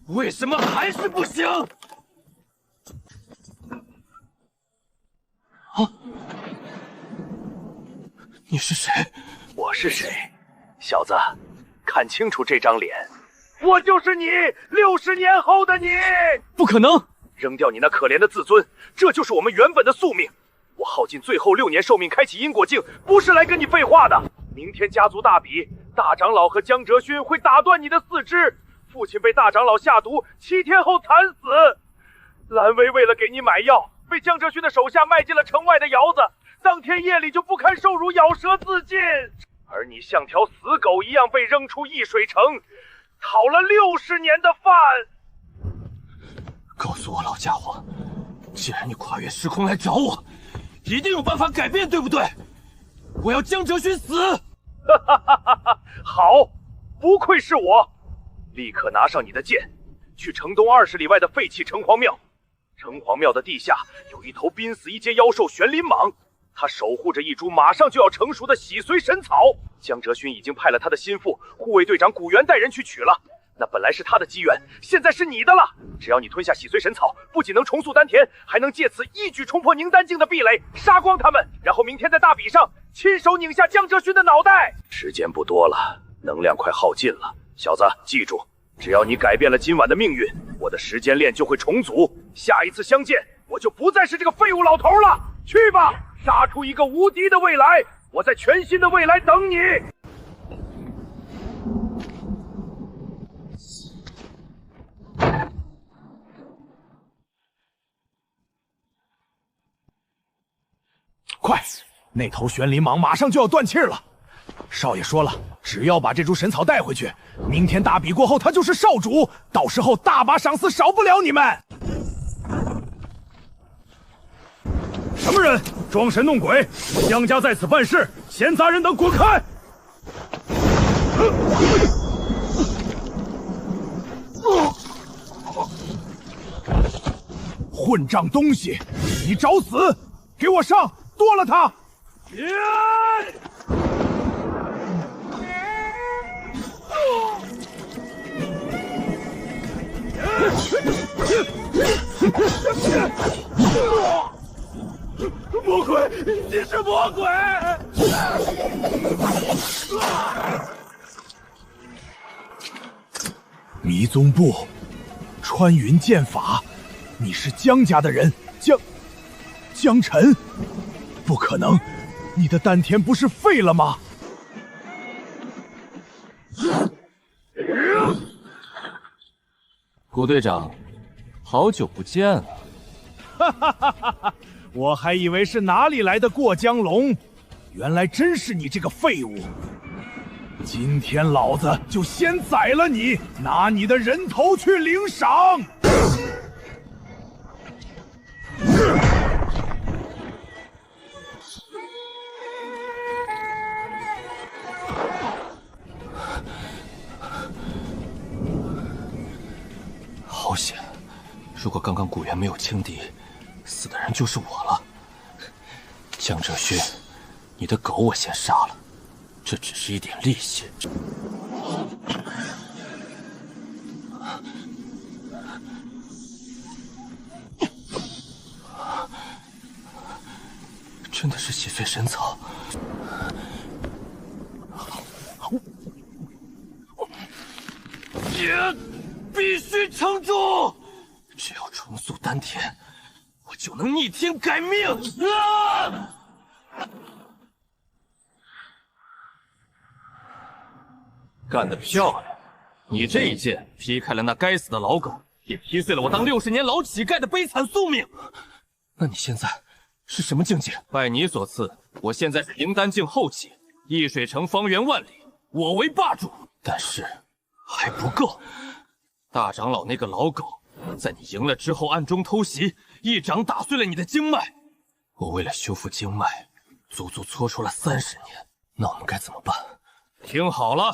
为什么还是不行？啊！你是谁？我是谁？小子，看清楚这张脸，我就是你，60年后的你！不可能！扔掉你那可怜的自尊，这就是我们原本的宿命。我耗尽最后6年寿命开启因果镜，不是来跟你废话的。明天家族大比，大长老和江哲勋会打断你的4肢，父亲被大长老下毒，7天后惨死。蓝薇为了给你买药，被江哲勋的手下卖进了城外的窑子，当天夜里就不堪受辱，咬舌自尽。而你像条死狗一样被扔出易水城，讨了60年的饭。告诉我，老家伙，既然你跨越时空来找我，一定有办法改变，对不对？我要江哲勋死！哈哈哈哈哈！好，不愧是我！立刻拿上你的剑，去城东20里外的废弃城隍庙。城隍庙的地下有一头濒死一阶妖兽玄灵蟒，它守护着一株马上就要成熟的洗髓神草。江哲勋已经派了他的心腹护卫队长古元带人去取了。那本来是他的机缘，现在是你的了。只要你吞下洗髓神草，不仅能重塑丹田，还能借此一举冲破凝丹境的壁垒，杀光他们，然后明天在大比上亲手拧下江哲勋的脑袋。时间不多了，能量快耗尽了，小子，记住，只要你改变了今晚的命运，我的时间链就会重组。下一次相见，我就不再是这个废物老头了。去吧，杀出一个无敌的未来，我在全新的未来等你。快！那头玄灵蟒马上就要断气了。少爷说了，只要把这株神草带回去，明天大比过后他就是少主，到时候大把赏赐少不了你们。什么人装神弄鬼？江家在此办事，闲杂人等滚开！混账东西，你找死！给我上！剁了他！魔鬼，你是魔鬼！迷踪步，穿云剑法，你是江家的人，江辰？不可能，你的丹田不是废了吗？古队长，好久不见了。哈哈哈哈哈！我还以为是哪里来的过江龙，原来真是你这个废物！今天老子就先宰了你，拿你的人头去领赏！好险！如果刚刚古元没有轻敌，死的人就是我了。江哲勋，你的狗我先杀了，这只是一点利息。真的是洗髓神草。也必须撑住！只要重塑丹田，我就能逆天改命！干得漂亮！你这一剑劈开了那该死的老狗，也劈碎了我当60年老乞丐的悲惨宿命。那你现在是什么境界？拜你所赐，我现在是灵丹境后期，易水城方圆万里，我为霸主。但是还不够。大长老那个老狗，在你赢了之后暗中偷袭，一掌打碎了你的经脉。我为了修复经脉，足足搓出了30年。那我们该怎么办？听好了，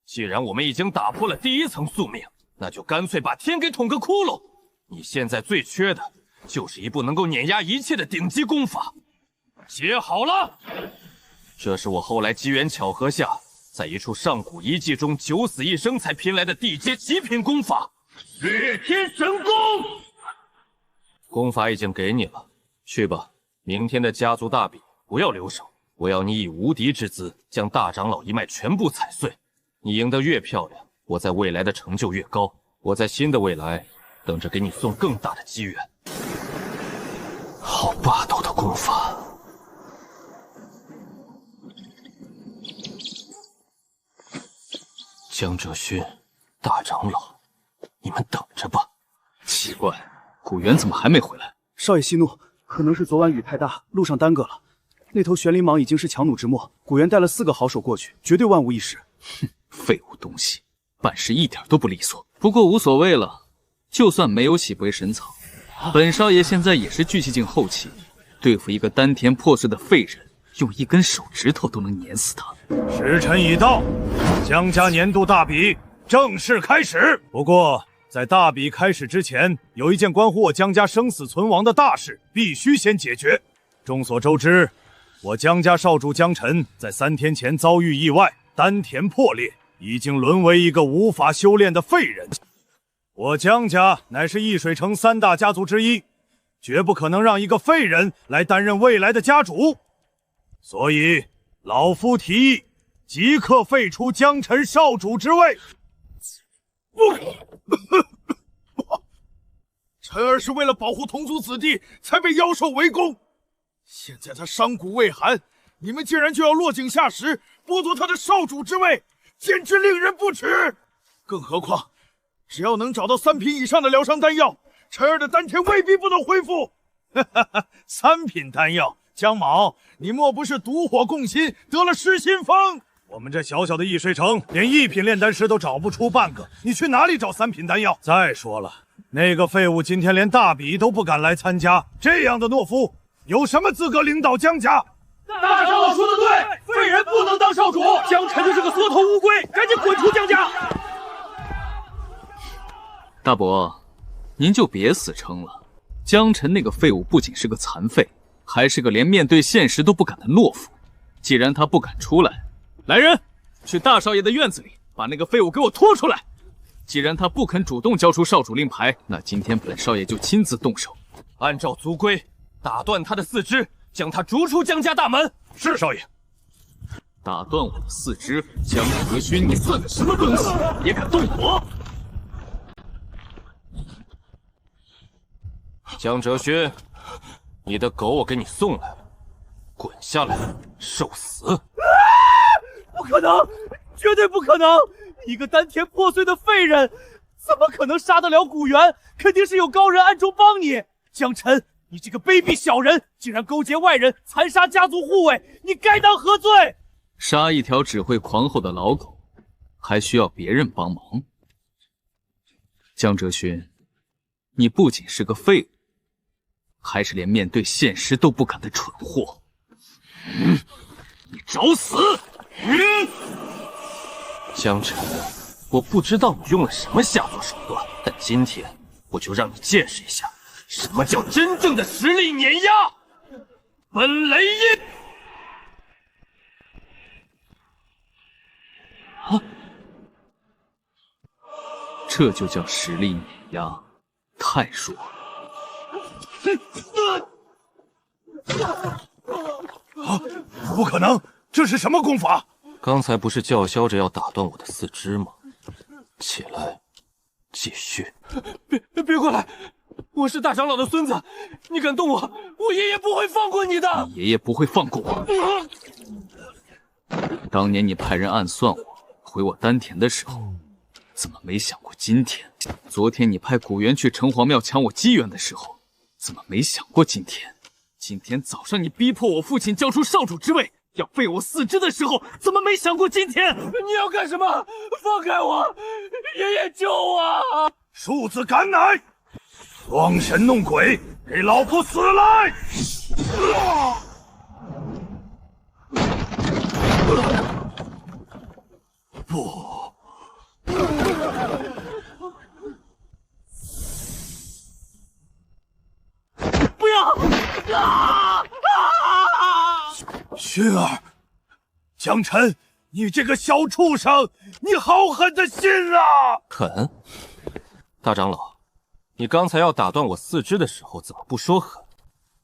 既然我们已经打破了第1层宿命，那就干脆把天给捅个窟窿。你现在最缺的就是一部能够碾压一切的顶级功法。接好了，这是我后来机缘巧合下，在一处上古遗迹中9死1生才拼来的地阶极品功法，血天神功。功法已经给你了，去吧。明天的家族大比不要留手，我要你以无敌之姿将大长老一脉全部踩碎。你赢得越漂亮，我在未来的成就越高。我在新的未来等着给你送更大的机缘。好霸道的功法！江哲勋，大长老，你们等着吧。奇怪，古元怎么还没回来？少爷息怒，可能是昨晚雨太大，路上耽搁了。那头玄灵蟒已经是强弩之末，古元带了4个好手过去，绝对万无一失。哼，废物东西，办事一点都不利索。不过无所谓了，就算没有洗鬼神草，本少爷现在也是聚气境后期，对付一个丹田破碎的废人，用一根手指头都能碾死他。时辰已到，江家年度大比正式开始。不过，在大比开始之前，有一件关乎我江家生死存亡的大事，必须先解决。众所周知，我江家少主江晨在3天前遭遇意外，丹田破裂，已经沦为一个无法修炼的废人。我江家乃是易水城3大家族之一，绝不可能让一个废人来担任未来的家主。所以，老夫提议，即刻废除江晨少主之位。晨儿是为了保护同族子弟才被妖兽围攻，现在他伤骨未寒，你们竟然就要落井下石，剥夺他的少主之位，简直令人不齿！更何况，只要能找到3品以上的疗伤丹药，晨儿的丹田未必不能恢复。3品丹药，江某，你莫不是毒火攻心，得了失心疯？我们这小小的易水城，连1品炼丹师都找不出半个，你去哪里找3品丹药？再说了，那个废物今天连大比都不敢来参加，这样的懦夫有什么资格领导江家？大长老说的对，废人不能当少主，江晨就是个缩头乌龟，赶紧滚出江家！大伯，您就别死撑了。江晨那个废物不仅是个残废，还是个连面对现实都不敢的懦夫。既然他不敢出来，来人，去大少爷的院子里把那个废物给我拖出来。既然他不肯主动交出少主令牌，那今天本少爷就亲自动手，按照族规，打断他的4肢，将他逐出江家大门。是少爷。打断我的4肢，江哲勋，你算个什么东西？也敢动我！江哲勋，你的狗我给你送来了，滚下来，受死！不可能，绝对不可能！一个丹田破碎的废人，怎么可能杀得了古元？肯定是有高人暗中帮你。江晨，你这个卑鄙小人，竟然勾结外人残杀家族护卫，你该当何罪？杀一条只会狂吼的老狗，还需要别人帮忙？江哲勋，你不仅是个废物，还是连面对现实都不敢的蠢货。你找死！江晨，我不知道你用了什么下作手段，但今天我就让你见识一下什么叫真正的实力碾压。本雷音！这就叫实力碾压，太弱了。不可能，这是什么功法？刚才不是叫嚣着要打断我的4肢吗？起来，继续。别过来！我是大长老的孙子，你敢动我，我爷爷不会放过你的。你爷爷不会放过我。当年你派人暗算我，毁我丹田的时候，怎么没想过今天？昨天你派古元去城隍庙抢我机缘的时候，怎么没想过今天？今天早上你逼迫我父亲交出少主之位，要废我4肢的时候，怎么没想过今天？你要干什么？放开我！爷爷救我！庶子敢乃，装神弄鬼，给老夫死来！不！不要！薰儿，江晨，你这个小畜生，你好狠的心啊！狠？大长老，你刚才要打断我四肢的时候怎么不说狠？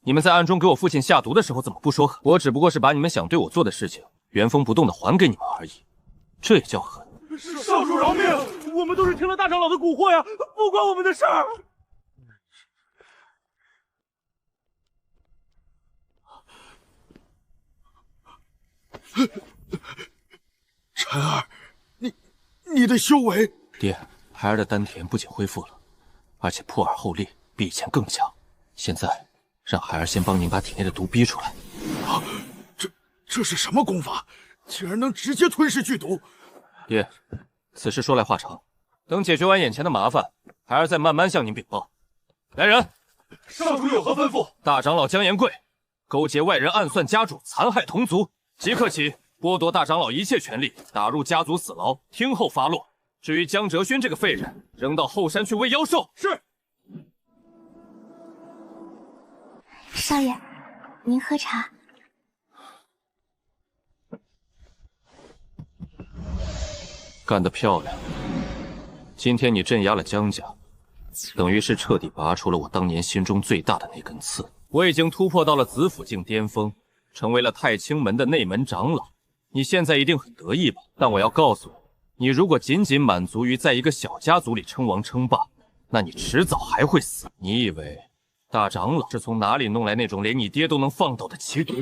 你们在暗中给我父亲下毒的时候怎么不说狠？我只不过是把你们想对我做的事情原封不动的还给你们而已，这也叫狠？少主饶命！我们都是听了大长老的蛊惑呀，不关我们的事儿。婵儿，你的修为……爹，孩儿的丹田不仅恢复了，而且破耳后力比以前更强。现在让孩儿先帮您把体内的毒逼出来。啊，这是什么功法？竟然能直接吞噬剧毒！爹，此事说来话长，等解决完眼前的麻烦，孩儿再慢慢向您禀报。来人，少主有何吩咐？大长老江延贵勾结外人暗算家主，残害同族，即刻起剥夺大长老一切权利，打入家族死牢，听候发落。至于江哲轩这个废人，扔到后山去喂妖兽。是。少爷，您喝茶。干得漂亮！今天你镇压了江家，等于是彻底拔出了我当年心中最大的那根刺。我已经突破到了紫府境巅峰，成为了太清门的内门长老。你现在一定很得意吧？但我要告诉你，你如果仅仅满足于在一个小家族里称王称霸，那你迟早还会死。你以为大长老是从哪里弄来那种连你爹都能放倒的奇毒？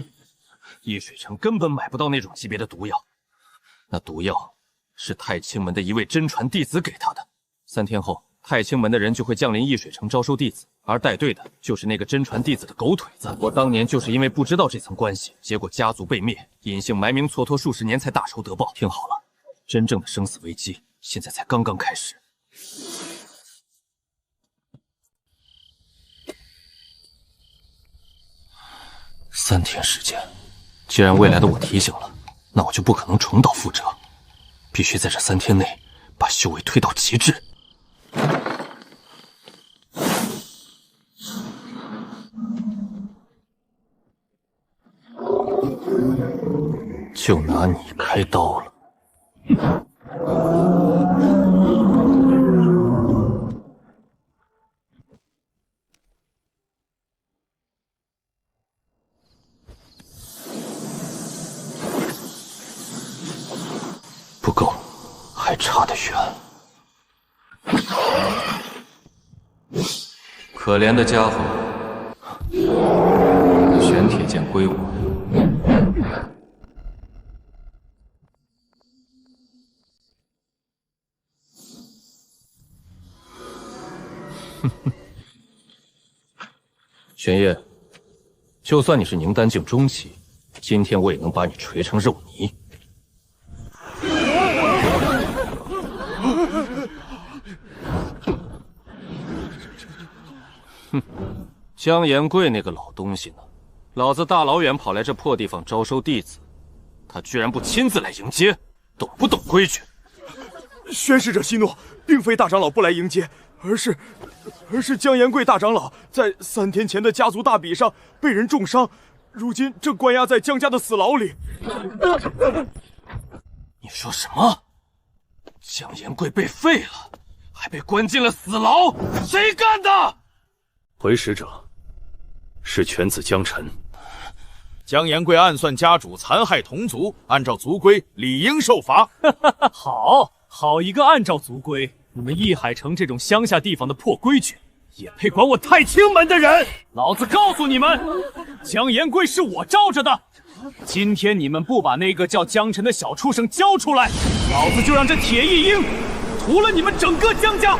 易水城根本买不到那种级别的毒药，那毒药是太清门的一位真传弟子给他的。3天后，太清门的人就会降临易水城招收弟子，而带队的就是那个真传弟子的狗腿子。我当年就是因为不知道这层关系，结果家族被灭，隐姓埋名蹉跎数十年才大仇得报。听好了，真正的生死危机现在才刚刚开始。3天时间，既然未来的我提醒了，那我就不可能重蹈覆辙，必须在这3天内把修为推到极致。就拿你开刀了。不够，还差得远。可怜的家伙，玄铁剑归我。玄烨，就算你是宁丹境中期，今天我也能把你锤成肉泥。哼，江延贵那个老东西呢？老子大老远跑来这破地方招收弟子，他居然不亲自来迎接，懂不懂规矩？宣使者息怒，并非大长老不来迎接，而是江延贵大长老在3天前的家族大比上被人重伤，如今正关押在江家的死牢里。你说什么？江延贵被废了，还被关进了死牢，谁干的？回使者，是犬子江辰。江延贵暗算家主，残害同族，按照族规理应受罚。好一个按照族规！你们易海城这种乡下地方的破规矩，也配管我太清门的人？老子告诉你们，江延贵是我罩着的。今天你们不把那个叫江辰的小畜生交出来，老子就让这铁翼鹰屠了你们整个江家！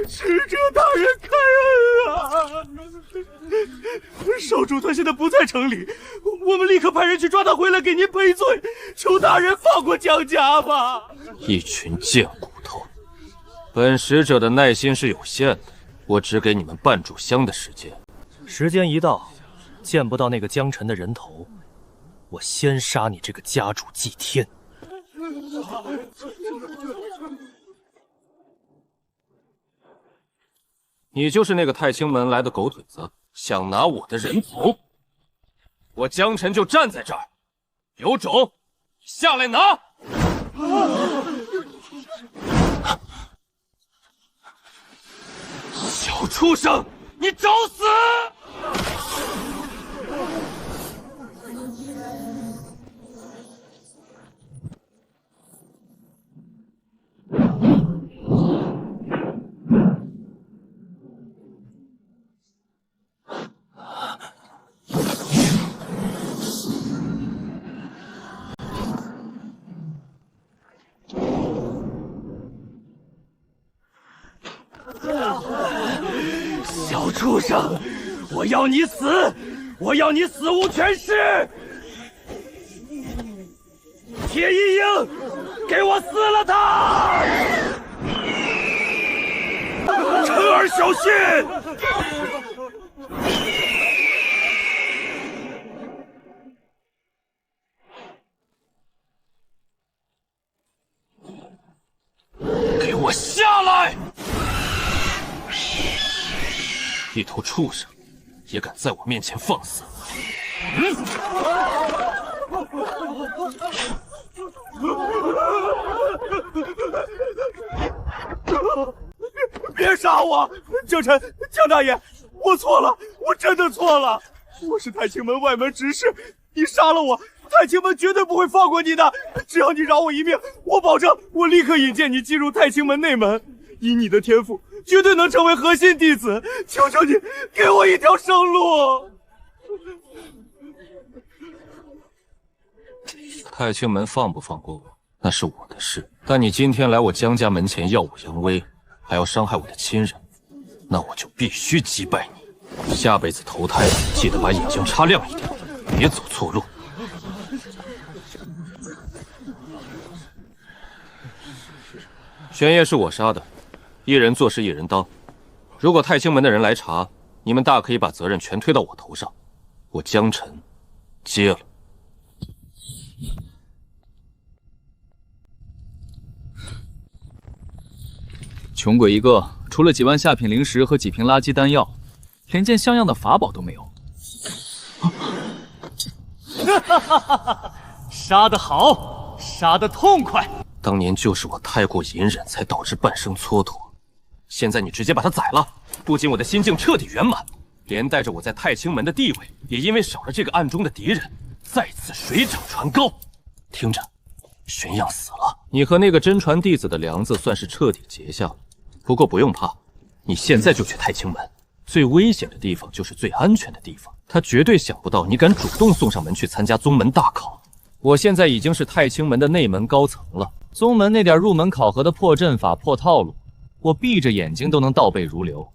使者大人开恩啊！少主他现在不在城里，我们立刻派人去抓他回来给您赔罪，求大人放过江家吧！一群贱骨头，本使者的耐心是有限的，我只给你们半炷香的时间。时间一到，见不到那个江辰的人头，我先杀你这个家主祭天！你就是那个太清门来的狗腿子，想拿我的人头？我江辰就站在这儿，有种下来拿！畜生，你找死！小畜生，我要你死！我要你死无全尸！铁一鹰，给我撕了他！晨儿小心！给我下来！一头畜生，也敢在我面前放肆！别杀我！江晨，江大爷，我错了，我真的错了。我是太清门外门执事，你杀了我，太清门绝对不会放过你的。只要你饶我一命，我保证，我立刻引荐你进入太清门内门。以你的天赋，绝对能成为核心弟子。求求你，给我一条生路！太清门放不放过我，那是我的事。但你今天来我江家门前耀武扬威，还要伤害我的亲人，那我就必须击败你。下辈子投胎，记得把眼睛擦亮一点，别走错路。玄烨是我杀的，一人做事一人当。如果太清门的人来查，你们大可以把责任全推到我头上。我江晨接了。穷鬼一个，除了几万下品灵石和几瓶垃圾丹药，连件像样的法宝都没有。杀得好，杀得痛快！当年就是我太过隐忍，才导致半生蹉跎。现在你直接把他宰了，不仅我的心境彻底圆满，连带着我在太清门的地位，也因为少了这个暗中的敌人，再次水涨船高。听着，玄样死了，你和那个真传弟子的梁子算是彻底结下了。不过不用怕，你现在就去太清门，最危险的地方就是最安全的地方。他绝对想不到你敢主动送上门去参加宗门大考。我现在已经是太清门的内门高层了，宗门那点入门考核的破阵法、破套路，我闭着眼睛都能倒背如流。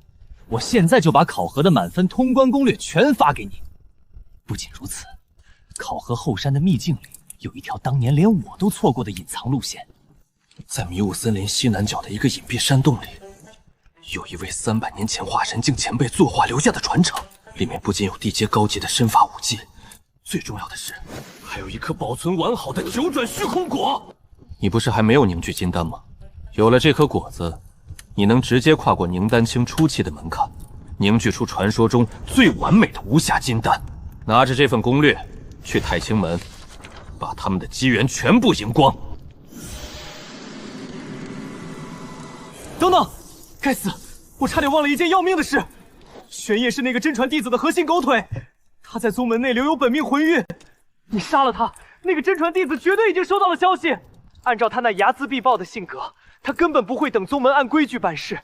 我现在就把考核的满分通关攻略全发给你。不仅如此，考核后山的秘境里有一条当年连我都错过的隐藏路线。在迷雾森林西南角的一个隐蔽山洞里，有一位300年前化神境前辈作画留下的传承，里面不仅有地阶高级的身法武技，最重要的是还有一颗保存完好的九转虚空果。你不是还没有凝聚金丹吗？有了这颗果子，你能直接跨过宁丹清初期的门槛，凝聚出传说中最完美的无瑕金丹。拿着这份攻略去太清门，把他们的机缘全部赢光。等等，该死，我差点忘了一件要命的事。玄烨是那个真传弟子的核心狗腿，他在宗门内留有本命魂玉。你杀了他，那个真传弟子绝对已经收到了消息。按照他那睚眦必报的性格，他根本不会等宗门按规矩办事。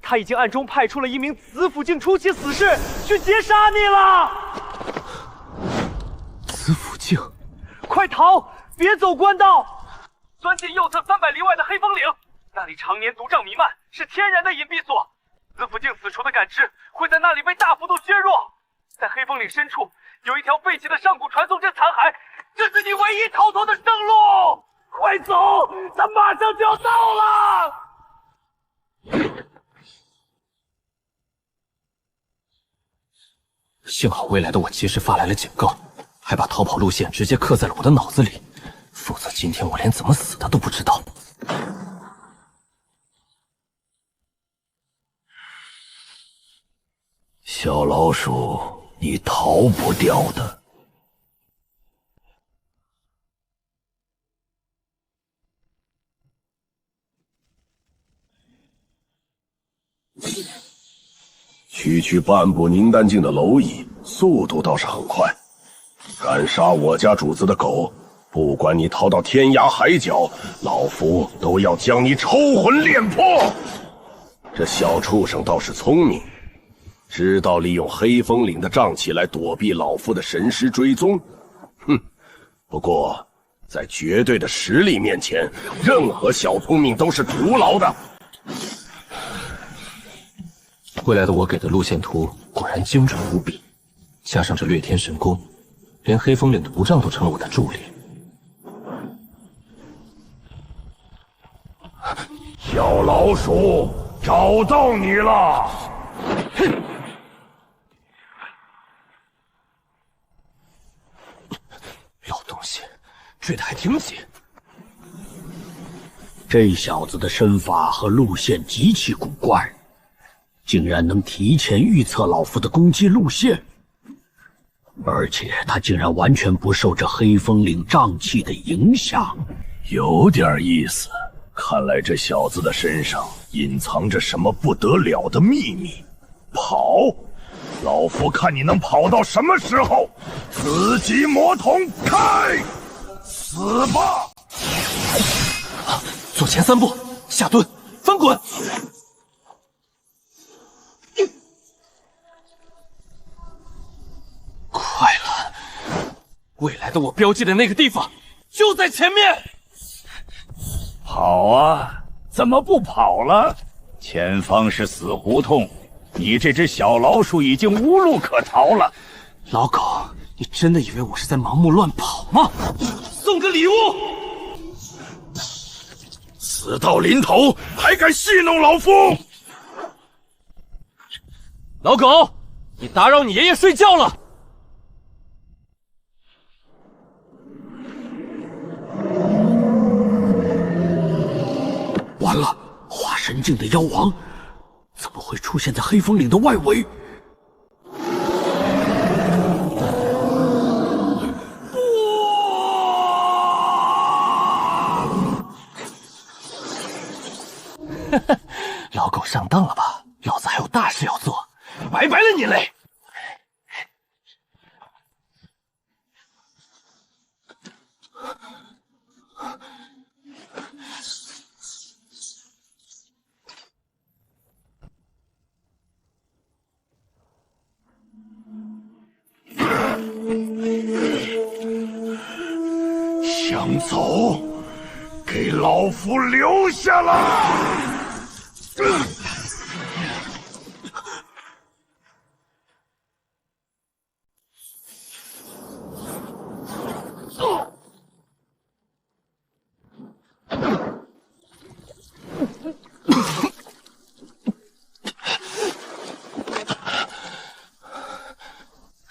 他已经暗中派出了一名紫府境初期死士去劫杀你了。紫府境，快逃，别走官道，钻进右侧300里外的黑风岭。那里常年毒瘴弥漫，是天然的隐蔽所。紫府境死除的感知会在那里被大幅度削弱。在黑风岭深处有一条废弃的上古传送阵残骸，这是你唯一逃脱的生路。快走，他马上就要到了。幸好未来的我及时发来了警告，还把逃跑路线直接刻在了我的脑子里，否则今天我连怎么死的都不知道。小老鼠，你逃不掉的。区半步凝丹境的蝼蚁，速度倒是很快。敢杀我家主子的狗，不管你逃到天涯海角，老夫都要将你抽魂炼魄。这小畜生倒是聪明，知道利用黑风岭的瘴气来躲避老夫的神识追踪。哼，不过在绝对的实力面前，任何小聪明都是徒劳的。未来的我给的路线图果然精准无比，加上这掠天神功，连黑风岭的毒瘴都成了我的助力。小老鼠，找到你了！哼！老东西，追得还挺紧。这小子的身法和路线极其古怪，竟然能提前预测老夫的攻击路线，而且他竟然完全不受这黑风岭瘴气的影响，有点意思。看来这小子的身上隐藏着什么不得了的秘密。跑！老夫看你能跑到什么时候！紫极魔瞳开！死吧！左前3步，下蹲，翻滚。快了！未来的我标记的那个地方就在前面。跑啊！怎么不跑了？前方是死胡同，你这只小老鼠已经无路可逃了。老狗，你真的以为我是在盲目乱跑吗？送个礼物！死到临头还敢戏弄老夫！老狗，你打扰你爷爷睡觉了。完了，化神境的妖王怎么会出现在黑风岭的外围？老狗上当了吧？老子还有大事要做，拜拜了你嘞！想走，给老夫留下来！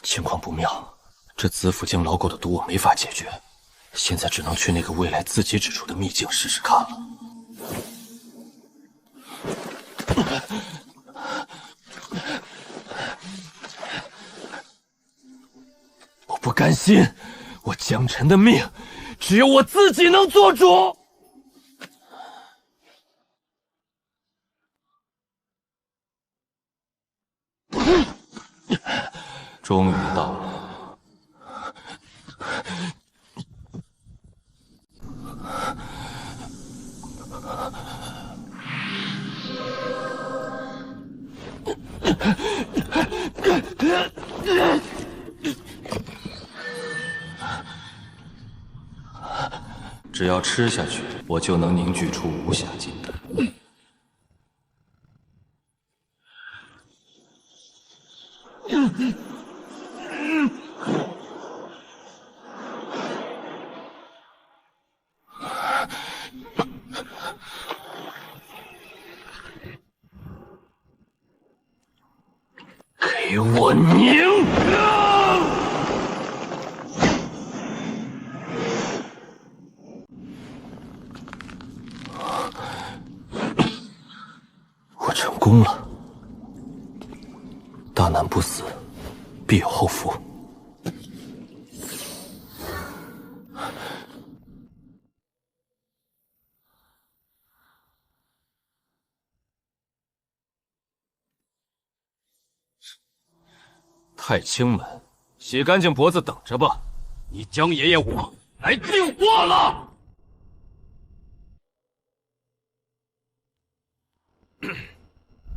情况不妙，这紫府境老狗的毒我没法解决，现在只能去那个未来自己指出的秘境试试看了。我不甘心，我江辰的命只有我自己能做主。终于到了。只要吃下去，我就能凝聚出无暇金丹。给我凝！我成功了。大难不死，必有后福。太清门，洗干净脖子等着吧。你江爷爷我来进货了。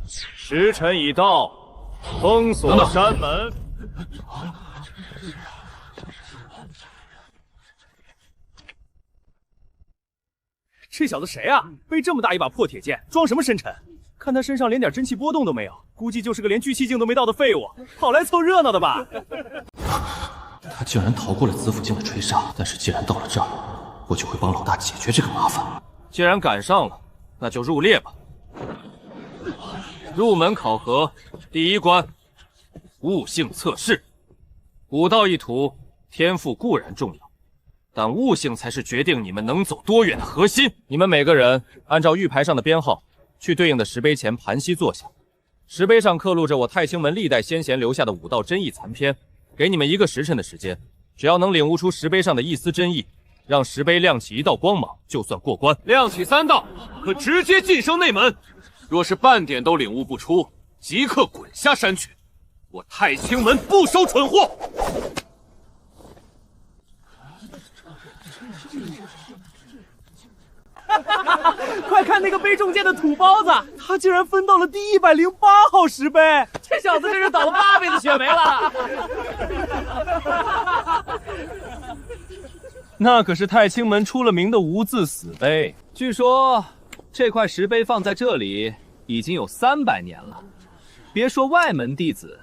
时辰已到，封锁山门。这小子谁啊？背这么大一把破铁剑，装什么深沉？看他身上连点真气波动都没有，估计就是个连聚气境都没到的废物，跑来凑热闹的吧？他竟然逃过了子府境的追杀，但是既然到了这儿，我就会帮老大解决这个麻烦。既然赶上了，那就入列吧。入门考核第一关，悟性测试。武道一途，天赋固然重要，但悟性才是决定你们能走多远的核心。你们每个人按照玉牌上的编号，去对应的石碑前盘膝坐下。石碑上刻录着我太清门历代先贤留下的武道真意残篇，给你们1个时辰的时间，只要能领悟出石碑上的一丝真意，让石碑亮起1道光芒，就算过关。亮起3道，可直接晋升内门。若是半点都领悟不出，即刻滚下山去。我太清门不收蠢货。快看那个背重剑的土包子，他竟然分到了第108号石碑！这小子真是倒了8辈子血霉了。那可是太清门出了名的无字死碑，据说这块石碑放在这里已经有300年了。别说外门弟子，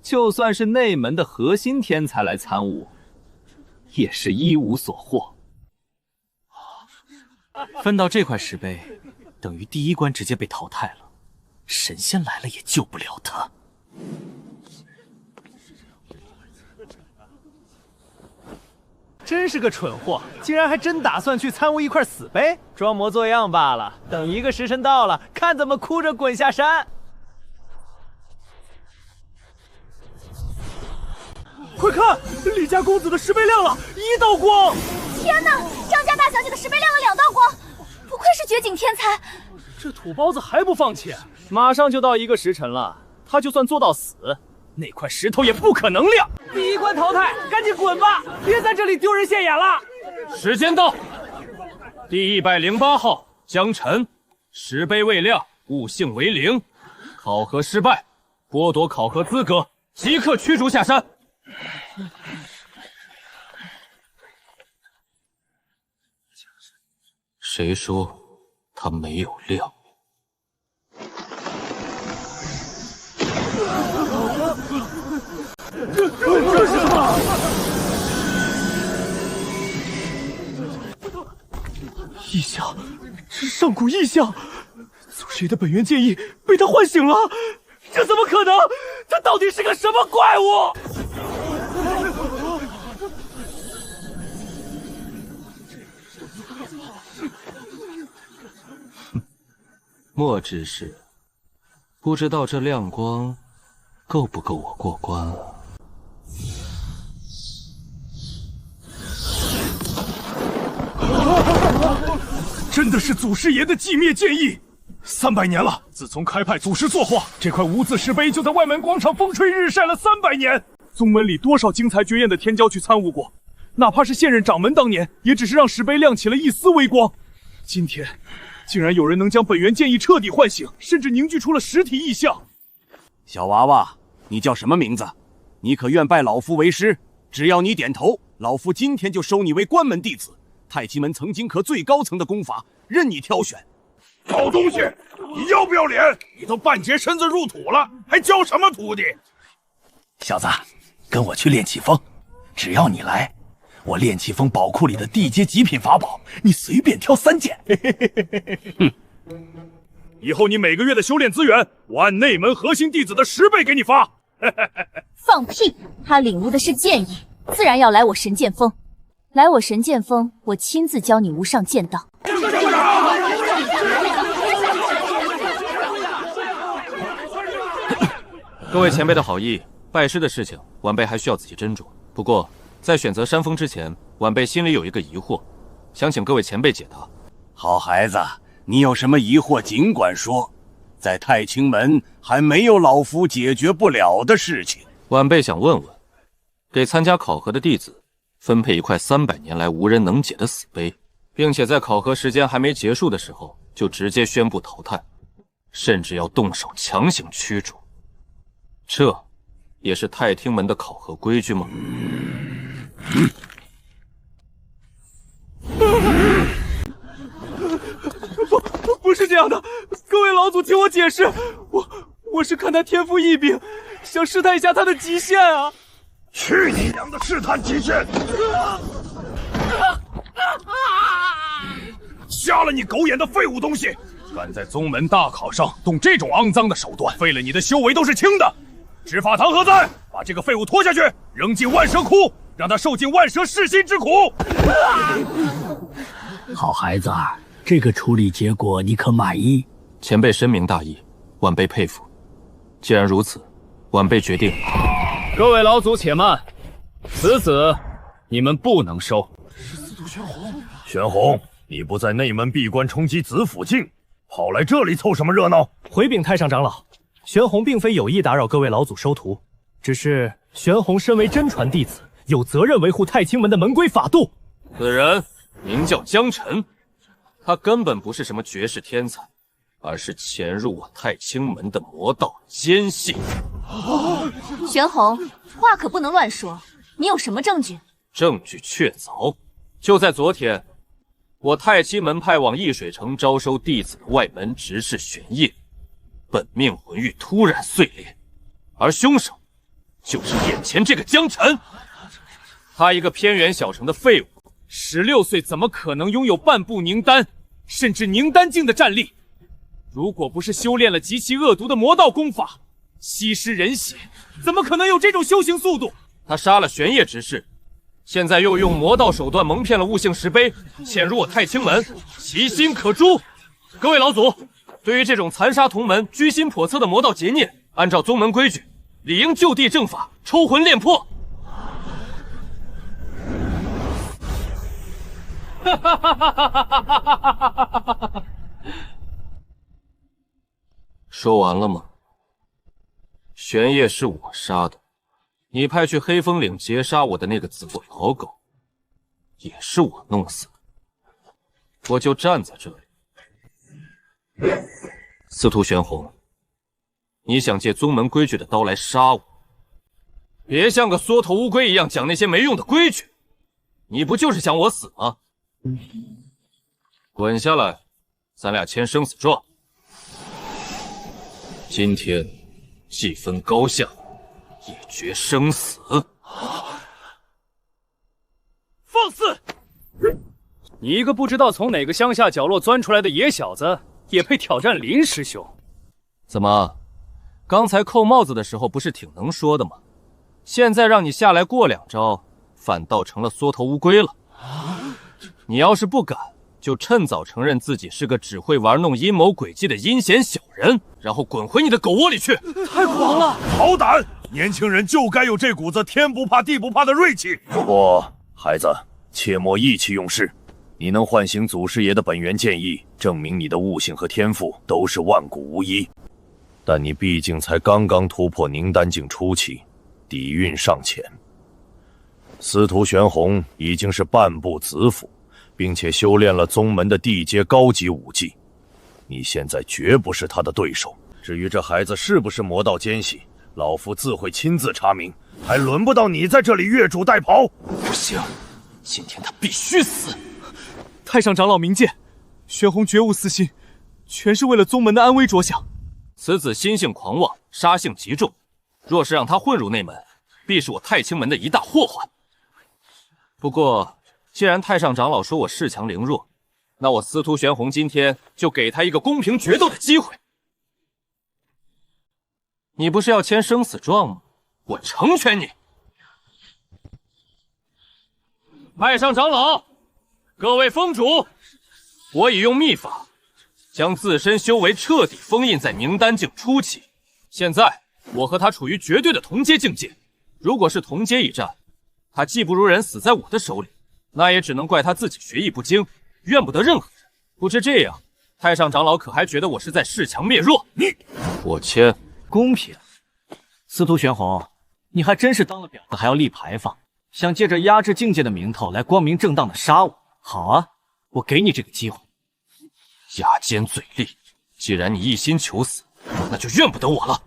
就算是内门的核心天才来参悟，也是一无所获。分到这块石碑，等于第1关直接被淘汰了，神仙来了也救不了他。真是个蠢货，竟然还真打算去参悟一块死碑，装模作样罢了。等1个时辰到了，看怎么哭着滚下山。快看，李家公子的石碑亮了1道光！天哪，张家大小姐的石碑亮了2道光，不愧是绝景天才。这土包子还不放弃，马上就到1个时辰了，他就算做到死，那块石头也不可能亮。第1关淘汰，赶紧滚吧，别在这里丢人现眼了。时间到，第108号江辰，石碑未亮，悟性为0，考核失败，剥夺考核资格，即刻驱逐下山。谁说他没有亮？这是什么？异象，这是上古异象，祖师爷的本源剑意被他唤醒了，这怎么可能？他到底是个什么怪物？莫之是，不知道这亮光够不够我过关了。真的是祖师爷的寂灭剑意！300年了，自从开派祖师作画，这块无字石碑就在外门广场风吹日晒了300年。宗门里多少精才绝艳的天骄去参悟过，哪怕是现任掌门当年，也只是让石碑亮起了一丝微光。今天，竟然有人能将本源剑意彻底唤醒，甚至凝聚出了实体异象。小娃娃，你叫什么名字？你可愿拜老夫为师？只要你点头，老夫今天就收你为关门弟子。太极门曾经可最高层的功法，任你挑选。好东西，你要不要脸？你都半截身子入土了，还教什么徒弟？小子，跟我去练气风，只要你来，我练气风宝库里的地阶极品法宝，你随便挑3件。哼，以后你每个月的修炼资源，我按内门核心弟子的10倍给你发。放屁！他领悟的是剑意，自然要来我神剑峰。来我神剑峰，我亲自教你无上剑道。各位前辈的好意，拜师的事情，晚辈还需要仔细斟酌。不过，在选择山峰之前，晚辈心里有一个疑惑，想请各位前辈解答。好孩子，你有什么疑惑尽管说，在太清门还没有老夫解决不了的事情。晚辈想问问，给参加考核的弟子分配一块300年来无人能解的死碑，并且在考核时间还没结束的时候就直接宣布淘汰，甚至要动手强行驱逐，这也是太厅门的考核规矩吗？不是这样的，各位老祖，听我解释，我是看他天赋异禀，想试探一下他的极限啊！去你娘的试探极限！瞎了你狗眼的废物东西！敢在宗门大考上动这种肮脏的手段，废了你的修为都是轻的。执法堂何在？把这个废物拖下去，扔进万蛇窟，让他受尽万蛇噬心之苦。好孩子，这个处理结果你可满意？前辈深明大义，晚辈佩服。既然如此，晚辈决定。各位老祖且慢，此子你们不能收。是司徒玄洪。玄洪，你不在内门闭关冲击子府境，跑来这里凑什么热闹？回禀太上长老，玄洪并非有意打扰各位老祖收徒，只是玄洪身为真传弟子，有责任维护太清门的门规法度。此人名叫江辰，他根本不是什么绝世天才，而是潜入我太清门的魔道奸细。玄洪，话可不能乱说，你有什么证据？证据确凿，就在昨天，我太清门派往易水城招收弟子的外门执事玄烨，本命魂玉突然碎裂，而凶手就是眼前这个江辰。他一个偏远小城的废物，16岁怎么可能拥有半步凝丹，甚至凝丹境的战力？如果不是修炼了极其恶毒的魔道功法，吸食人血，怎么可能有这种修行速度？他杀了玄烨执事，现在又用魔道手段蒙骗了悟性石碑，潜入我太清门，其心可诛。各位老祖，对于这种残杀同门、居心叵测的魔道劫孽，按照宗门规矩，理应就地正法，抽魂炼魄。哈哈哈哈哈哈！说完了吗？玄烨是我杀的，你派去黑风岭劫杀我的那个子府老狗，也是我弄死的。我就站在这里。司徒玄洪，你想借宗门规矩的刀来杀我，别像个缩头乌龟一样讲那些没用的规矩。你不就是想我死吗？滚下来，咱俩签生死状。今天既分高下，也决生死。放肆！你一个不知道从哪个乡下角落钻出来的野小子，也配挑战林师兄？怎么，刚才扣帽子的时候不是挺能说的吗？现在让你下来过2招，反倒成了缩头乌龟了。你要是不敢，就趁早承认自己是个只会玩弄阴谋诡计的阴险小人，然后滚回你的狗窝里去！太狂了！好胆！年轻人就该有这股子天不怕地不怕的锐气。不过，孩子，切莫意气用事。你能唤醒祖师爷的本源剑意，证明你的悟性和天赋都是万古无一。但你毕竟才刚刚突破凝丹境初期，底蕴尚浅。司徒玄洪已经是半步子府，并且修炼了宗门的地阶高级武技，你现在绝不是他的对手。至于这孩子是不是魔道奸细，老夫自会亲自查明，还轮不到你在这里越俎代庖。不行，今天他必须死！太上长老明鉴，玄洪绝无私心，全是为了宗门的安危着想。此子心性狂妄，杀性极重，若是让他混入内门，必是我太清门的一大祸患。不过，既然太上长老说我恃强凌弱，那我司徒玄洪今天就给他一个公平决斗的机会。你不是要签生死状吗？我成全你。太上长老，各位封主，我已用秘法将自身修为彻底封印在凝丹境初期。现在我和他处于绝对的同阶境界，如果是同阶一战，他技不如人死在我的手里，那也只能怪他自己学艺不精，怨不得任何人。不知这样，太上长老可还觉得我是在恃强灭弱？我签。公平。司徒玄洪，你还真是当了婊子还要立牌坊，想借着压制境界的名头来光明正当的杀我。好啊，我给你这个机会。牙尖嘴利，既然你一心求死，那就怨不得我了。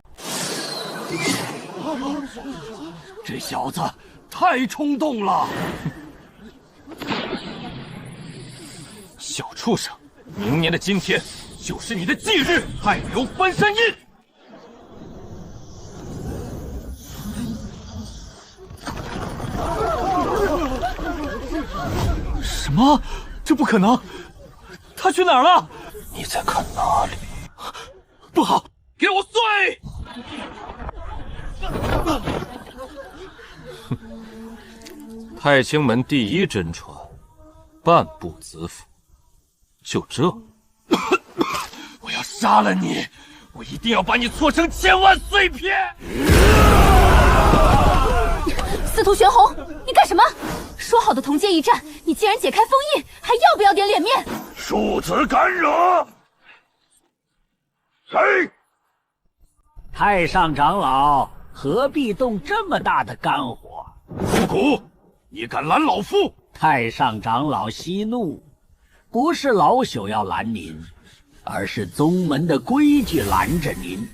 这小子太冲动了！小畜生，明年的今天就是你的忌日，汗流翻山印。什么？这不可能！他去哪儿了？你在看哪里？不好！给我碎！太清门第一真传，半步子府，就这？我要杀了你！我一定要把你搓成千万碎片！司徒玄洪，你干什么？说好的同阶一战，你竟然解开封印，还要不要点脸面？庶子敢惹！谁？太上长老何必动这么大的肝火？虎骨，你敢拦老夫？太上长老息怒，不是老朽要拦您，而是宗门的规矩拦着您。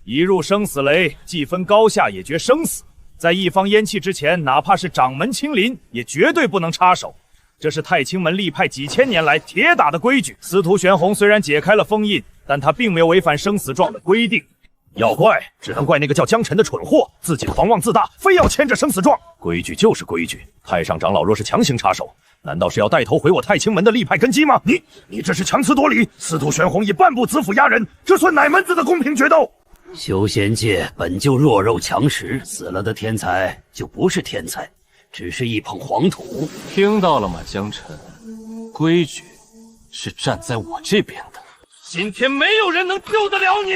一入生死雷，既分高下，也决生死。在一方烟气之前，哪怕是掌门亲临，也绝对不能插手。这是太清门立派几千年来铁打的规矩。司徒玄洪虽然解开了封印，但他并没有违反生死状的规定。要怪，只能怪那个叫江辰的蠢货，自己狂妄自大，非要牵着生死状。规矩就是规矩，太上长老若是强行插手，难道是要带头毁我太清门的立派根基吗？你这是强词夺理！司徒玄洪以半步子府压人，这算哪门子的公平决斗？修仙界本就弱肉强食，死了的天才就不是天才，只是一捧黄土。听到了吗，江辰？规矩是站在我这边的，今天没有人能救得了你。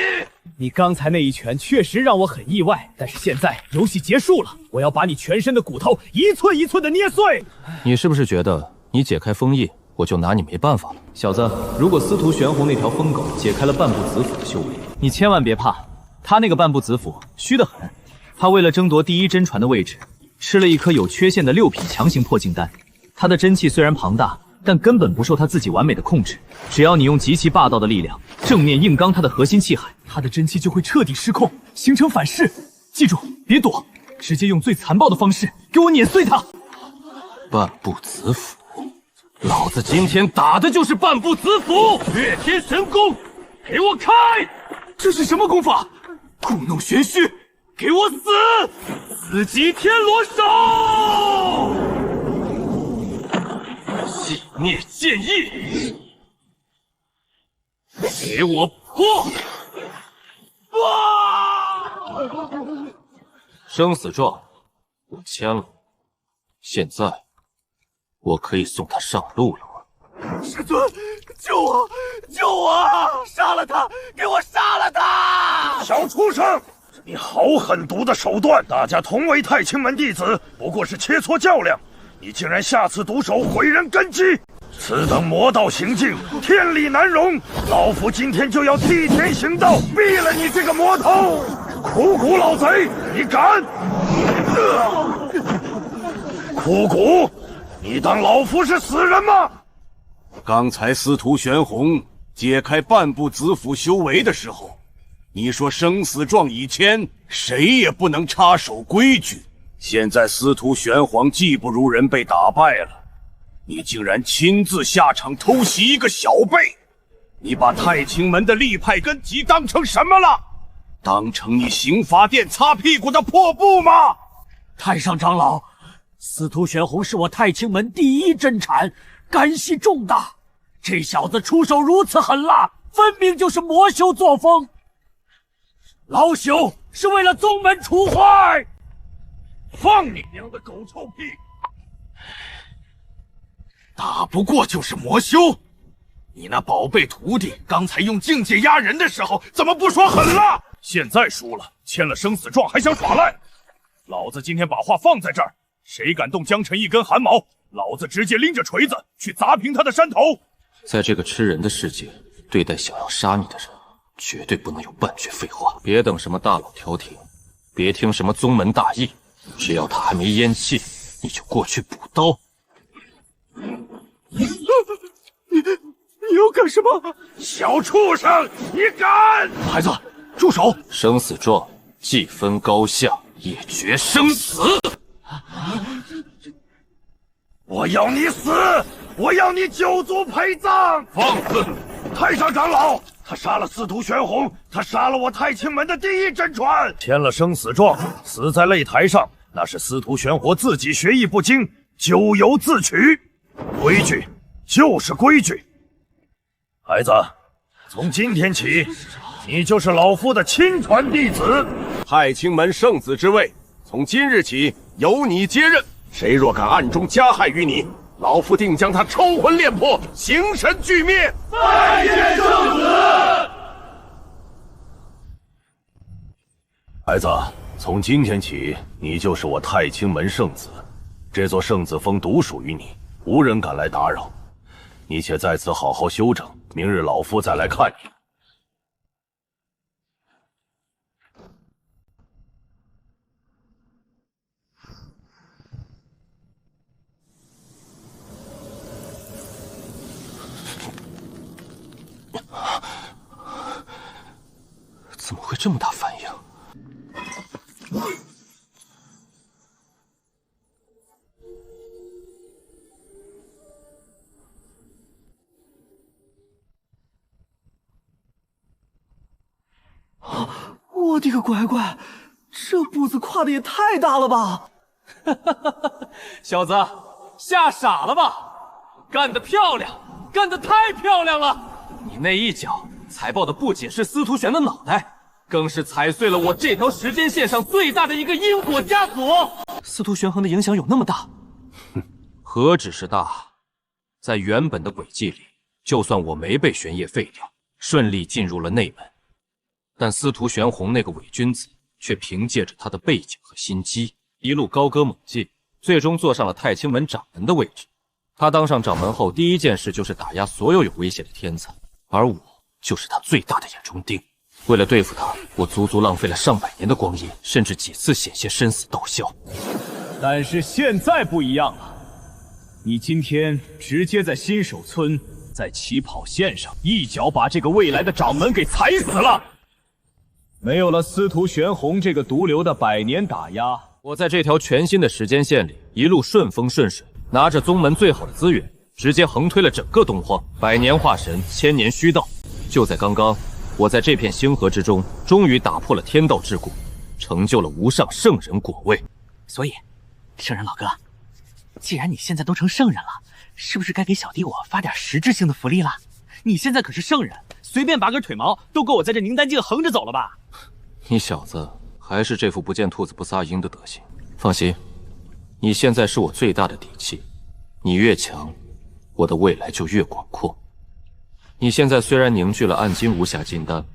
你刚才那一拳确实让我很意外，但是现在游戏结束了，我要把你全身的骨头一寸一寸的捏碎。你是不是觉得你解开封印，我就拿你没办法了？小子，如果司徒玄洪那条疯狗解开了半步子府的修为，你千万别怕，他那个半步子府虚得很。他为了争夺第一真传的位置，吃了一颗有缺陷的6品强行破境丹。他的真气虽然庞大，但根本不受他自己完美的控制。只要你用极其霸道的力量正面硬刚他的核心气海，他的真气就会彻底失控，形成反噬。记住，别躲，直接用最残暴的方式给我碾碎他。半步子府，老子今天打的就是半步子府！越天神功，给我开！这是什么功法？故弄玄虚，给我死！死极天罗手！细孽剑意，给我破！生死状我签了，现在我可以送他上路了吗？师尊，救我！救我！杀了他！给我杀了他！小畜生，你好狠毒的手段！大家同为太清门弟子，不过是切磋较量，你竟然下此毒手，毁人根基！此等魔道行径，天理难容！老夫今天就要替天行道，毙了你这个魔头！苦骨老贼，你敢！苦骨，你当老夫是死人吗？刚才司徒玄洪解开半步子府修为的时候，你说生死状已签，谁也不能插手规矩。现在司徒玄黄技不如人，被打败了，你竟然亲自下场偷袭一个小辈！你把太清门的立派根基当成什么了？当成你刑罚殿擦屁股的破布吗？太上长老，司徒玄洪是我太清门第一真禅，干系重大。这小子出手如此狠辣，分明就是魔修作风。老朽是为了宗门除坏。放你娘的狗臭屁！打不过就是魔修。你那宝贝徒弟刚才用境界压人的时候，怎么不说狠辣？现在输了，签了生死状还想耍赖？老子今天把话放在这儿，谁敢动江辰一根汗毛，老子直接拎着锤子去砸平他的山头！在这个吃人的世界，对待想要杀你的人，绝对不能有半句废话。别等什么大佬调停，别听什么宗门大义，只要他还没咽气，你就过去补刀。你要干什么？小畜生，你敢！孩子，住手！生死状既分高下，也决生死。我要你死！我要你9族陪葬！放肆！太上长老，他杀了司徒玄洪，他杀了我太清门的第一真传，签了生死状，死在擂台上，那是司徒玄火自己学艺不精，咎由自取。规矩就是规矩。孩子，从今天起，你就是老夫的亲传弟子。太清门圣子之位，从今日起由你接任。谁若敢暗中加害于你，老夫定将他抽魂炼魄，形神俱灭。拜见圣子。孩子，从今天起，你就是我太清门圣子。这座圣子峰独属于你，无人敢来打扰。你且在此好好休整，明日老夫再来看你。怎么会这么大反应？我的个乖乖，这步子跨的也太大了吧！小子，吓傻了吧？干得漂亮，干得太漂亮了！你那一脚踩爆的不仅是司徒玄的脑袋，更是踩碎了我这条时间线上最大的一个因果枷锁。司徒玄衡的影响有那么大？哼，何止是大，在原本的轨迹里，就算我没被玄烨废掉，顺利进入了内门，但司徒玄洪那个伪君子却凭借着他的背景和心机，一路高歌猛进，最终坐上了太清门掌门的位置。他当上掌门后，第一件事就是打压所有有威胁的天才，而我就是他最大的眼中钉。为了对付他，我足足浪费了上百年的光阴，甚至几次险些生死斗笑。但是现在不一样了，你今天直接在新手村，在起跑线上一脚把这个未来的掌门给踩死了。没有了司徒玄洪这个毒瘤的百年打压，我在这条全新的时间线里一路顺风顺水，拿着宗门最好的资源，直接横推了整个东荒，百年化神，千年虚道。就在刚刚，我在这片星河之中，终于打破了天道桎梏，成就了无上圣人果位。所以，圣人老哥，既然你现在都成圣人了，是不是该给小弟我发点实质性的福利了？你现在可是圣人，随便拔根腿毛都够我在这宁丹境横着走了吧？你小子还是这副不见兔子不撒鹰的德行。放心，你现在是我最大的底气，你越强，我的未来就越广阔。你现在虽然凝聚了暗金无暇金丹，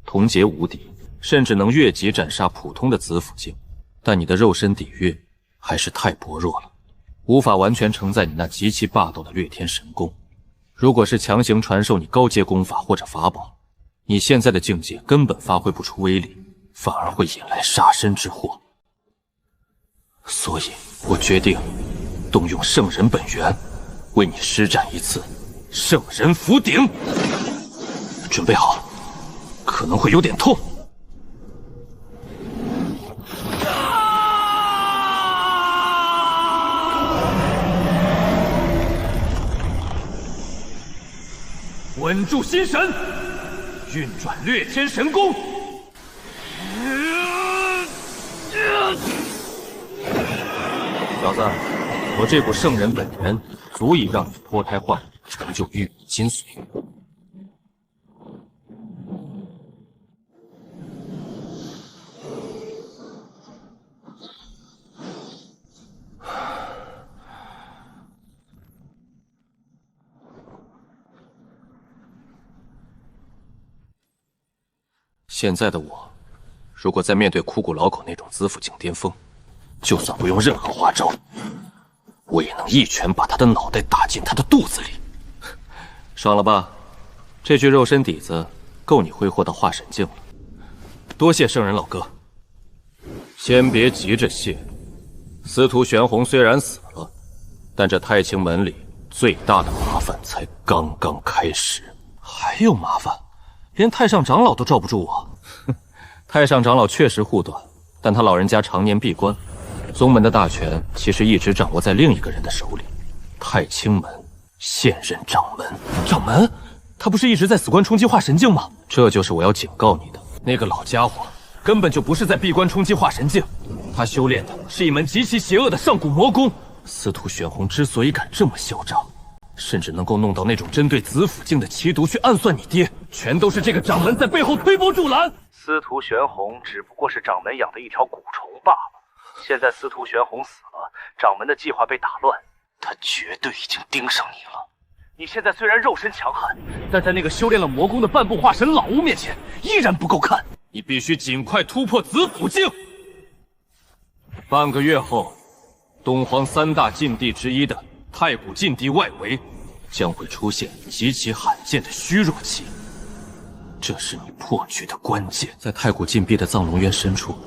同劫无敌，甚至能越级斩杀普通的子府境，但你的肉身底蕴还是太薄弱了，无法完全承载你那极其霸道的掠天神功。如果是强行传授你高阶功法或者法宝，你现在的境界根本发挥不出威力，反而会引来杀身之祸。所以我决定动用圣人本源，为你施展一次圣人福鼎。准备好，可能会有点痛。稳住心神，运转掠天神功。小子，我这股圣人本源足以让你脱胎换骨，成就玉米精髓。现在的我，如果再面对枯骨老狗那种资府境巅峰，就算不用任何花招，我也能一拳把他的脑袋打进他的肚子里。爽了吧？这具肉身底子够你挥霍到化神境了。多谢圣人老哥。先别急着谢。司徒玄洪虽然死了，但这太清门里最大的麻烦才刚刚开始。还有麻烦？连太上长老都罩不住我？哼，太上长老确实护短，但他老人家常年闭关，宗门的大权其实一直掌握在另一个人的手里。太清门现任掌门。掌门？他不是一直在死关冲击化神境吗？这就是我要警告你的。那个老家伙根本就不是在闭关冲击化神境，他修炼的是一门极其邪恶的上古魔功。司徒玄洪之所以敢这么嚣张，甚至能够弄到那种针对子府境的奇毒去暗算你爹，全都是这个掌门在背后推波助澜。司徒玄洪只不过是掌门养的一条蛊虫罢了。现在司徒玄洪死了，掌门的计划被打乱，他绝对已经盯上你了。你现在虽然肉身强悍，但在那个修炼了魔功的半步化神老巫面前，依然不够看。你必须尽快突破子府境。半个月后，东荒3大禁地之一的太古禁地外围将会出现极其罕见的虚弱期，这是你破局的关键。在太古禁壁的藏龙渊深处，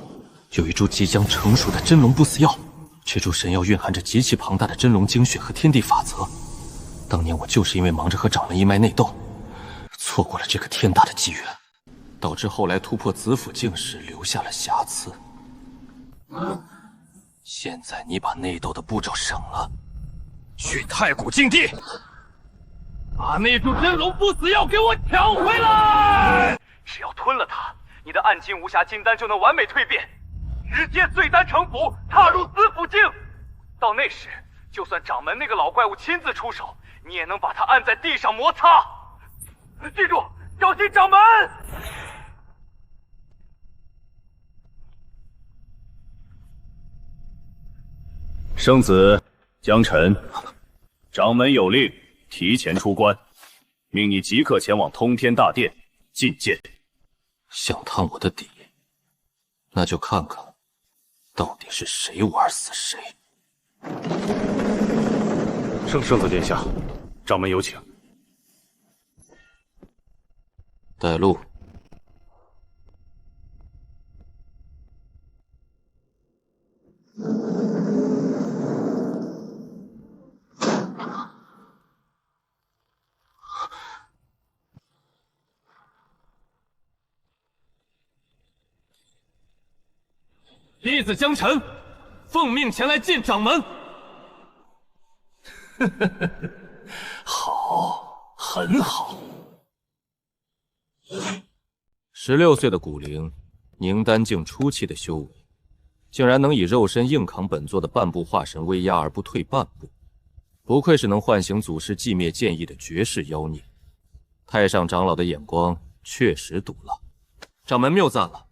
有一株即将成熟的真龙不死药，这株神药蕴含着极其庞大的真龙精血和天地法则。当年我就是因为忙着和掌门一脉内斗，错过了这个天大的机缘，导致后来突破子府境时留下了瑕疵。现在你把内斗的步骤省了，去太古禁地，把那株真龙不死药给我抢回来！只要吞了它，你的暗金无暇金丹就能完美蜕变，直接碎丹成斧，踏入子府境。到那时，就算掌门那个老怪物亲自出手，你也能把他按在地上摩擦。记住，小心掌门！圣子江辰，掌门有令，提前出关，命你即刻前往通天大殿觐见。想探我的底，那就看看到底是谁玩死谁。圣子殿下，掌门有请。带路。弟子江辰，奉命前来见掌门。好，很好。16岁的古灵，凝丹境初期的修为，竟然能以肉身硬扛本座的半步化神威压而不退半步，不愧是能唤醒祖师寂灭剑意的绝世妖孽。太上长老的眼光确实毒辣，掌门谬赞了，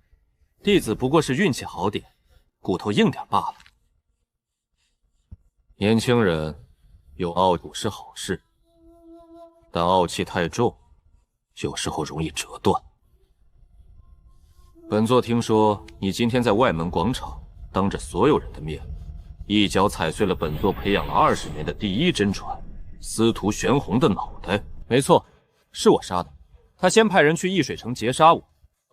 弟子不过是运气好点，骨头硬点罢了。年轻人有傲骨是好事，但傲气太重，有时候容易折断。本座听说你今天在外门广场当着所有人的面，一脚踩碎了本座培养了20年的第一真传司徒玄洪的脑袋。没错，是我杀的。他先派人去易水城劫杀我，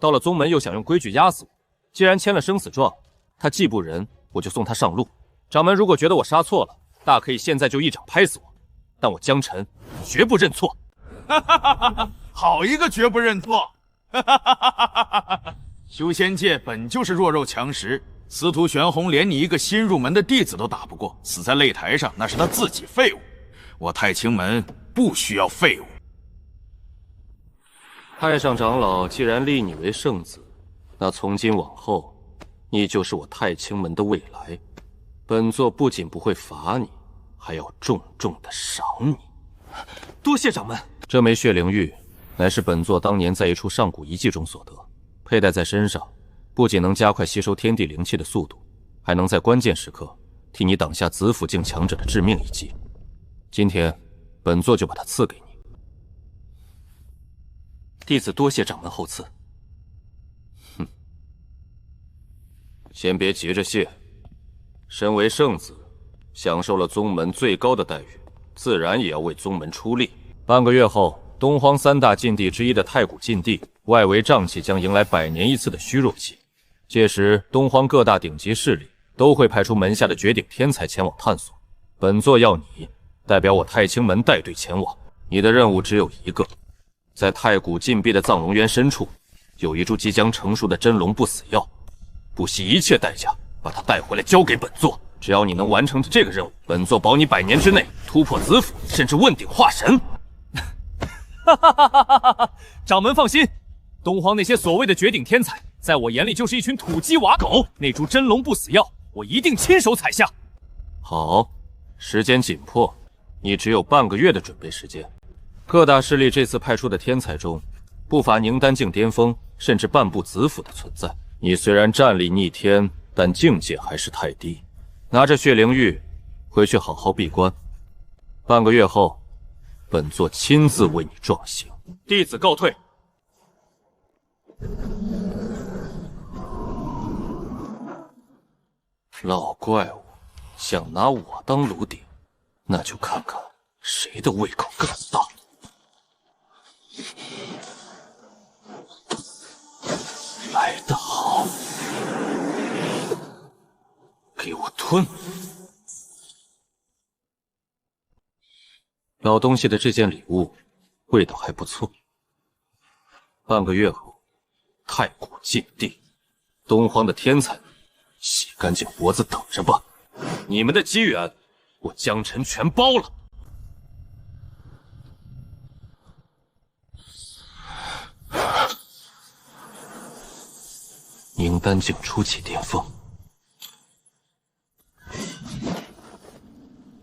到了宗门又想用规矩压死我。既然签了生死状，他既不仁，我就送他上路。掌门如果觉得我杀错了，大可以现在就一掌拍死我，但我江辰绝不认错。好一个绝不认错！修仙界本就是弱肉强食，司徒玄洪连你一个新入门的弟子都打不过，死在擂台上那是他自己废物。我太清门不需要废物。太上长老既然立你为圣子，那从今往后，你就是我太清门的未来。本座不仅不会罚你，还要重重的赏你。多谢掌门。这枚血灵玉，乃是本座当年在一处上古遗迹中所得，佩戴在身上，不仅能加快吸收天地灵气的速度，还能在关键时刻替你挡下子府境强者的致命一击。今天，本座就把它赐给你。弟子多谢掌门厚赐。哼，先别急着谢。身为圣子，享受了宗门最高的待遇，自然也要为宗门出力。半个月后，东荒3大禁地之一的太古禁地外围瘴气将迎来100年一次的虚弱期，届时，东荒各大顶级势力都会派出门下的绝顶天才前往探索。本座要你代表我太清门带队前往，你的任务只有一个，在太古禁闭的藏龙渊深处，有一株即将成熟的真龙不死药，不惜一切代价把它带回来交给本座。只要你能完成这个任务，本座保你100年之内突破子府，甚至问鼎化神。哈哈哈哈哈哈！掌门放心，东荒那些所谓的绝顶天才，在我眼里就是一群土鸡瓦狗。那株真龙不死药，我一定亲手采下。好，时间紧迫，你只有半个月的准备时间。各大势力这次派出的天才中，不乏宁丹境巅峰，甚至半步子府的存在。你虽然战力逆天，但境界还是太低。拿着血灵玉回去好好闭关，半个月后，本座亲自为你壮行。弟子告退。老怪物想拿我当炉鼎，那就看看谁的胃口更大。来得好，给我吞！老东西的这件礼物味道还不错。半个月后，太古禁地，东荒的天才，洗干净脖子等着吧！你们的机缘，我江辰全包了。宁丹境初期巅峰，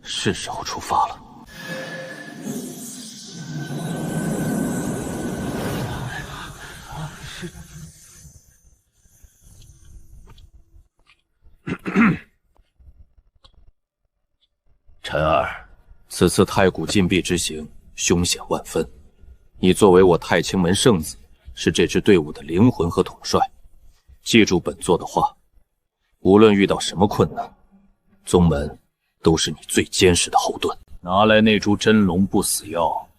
是时候出发了。陈儿，此次太古禁闭之行凶险万分，你作为我太清门圣子，是这支队伍的灵魂和统帅。记住本座的话，无论遇到什么困难，宗门都是你最坚实的后盾。拿来那株真龙不死药，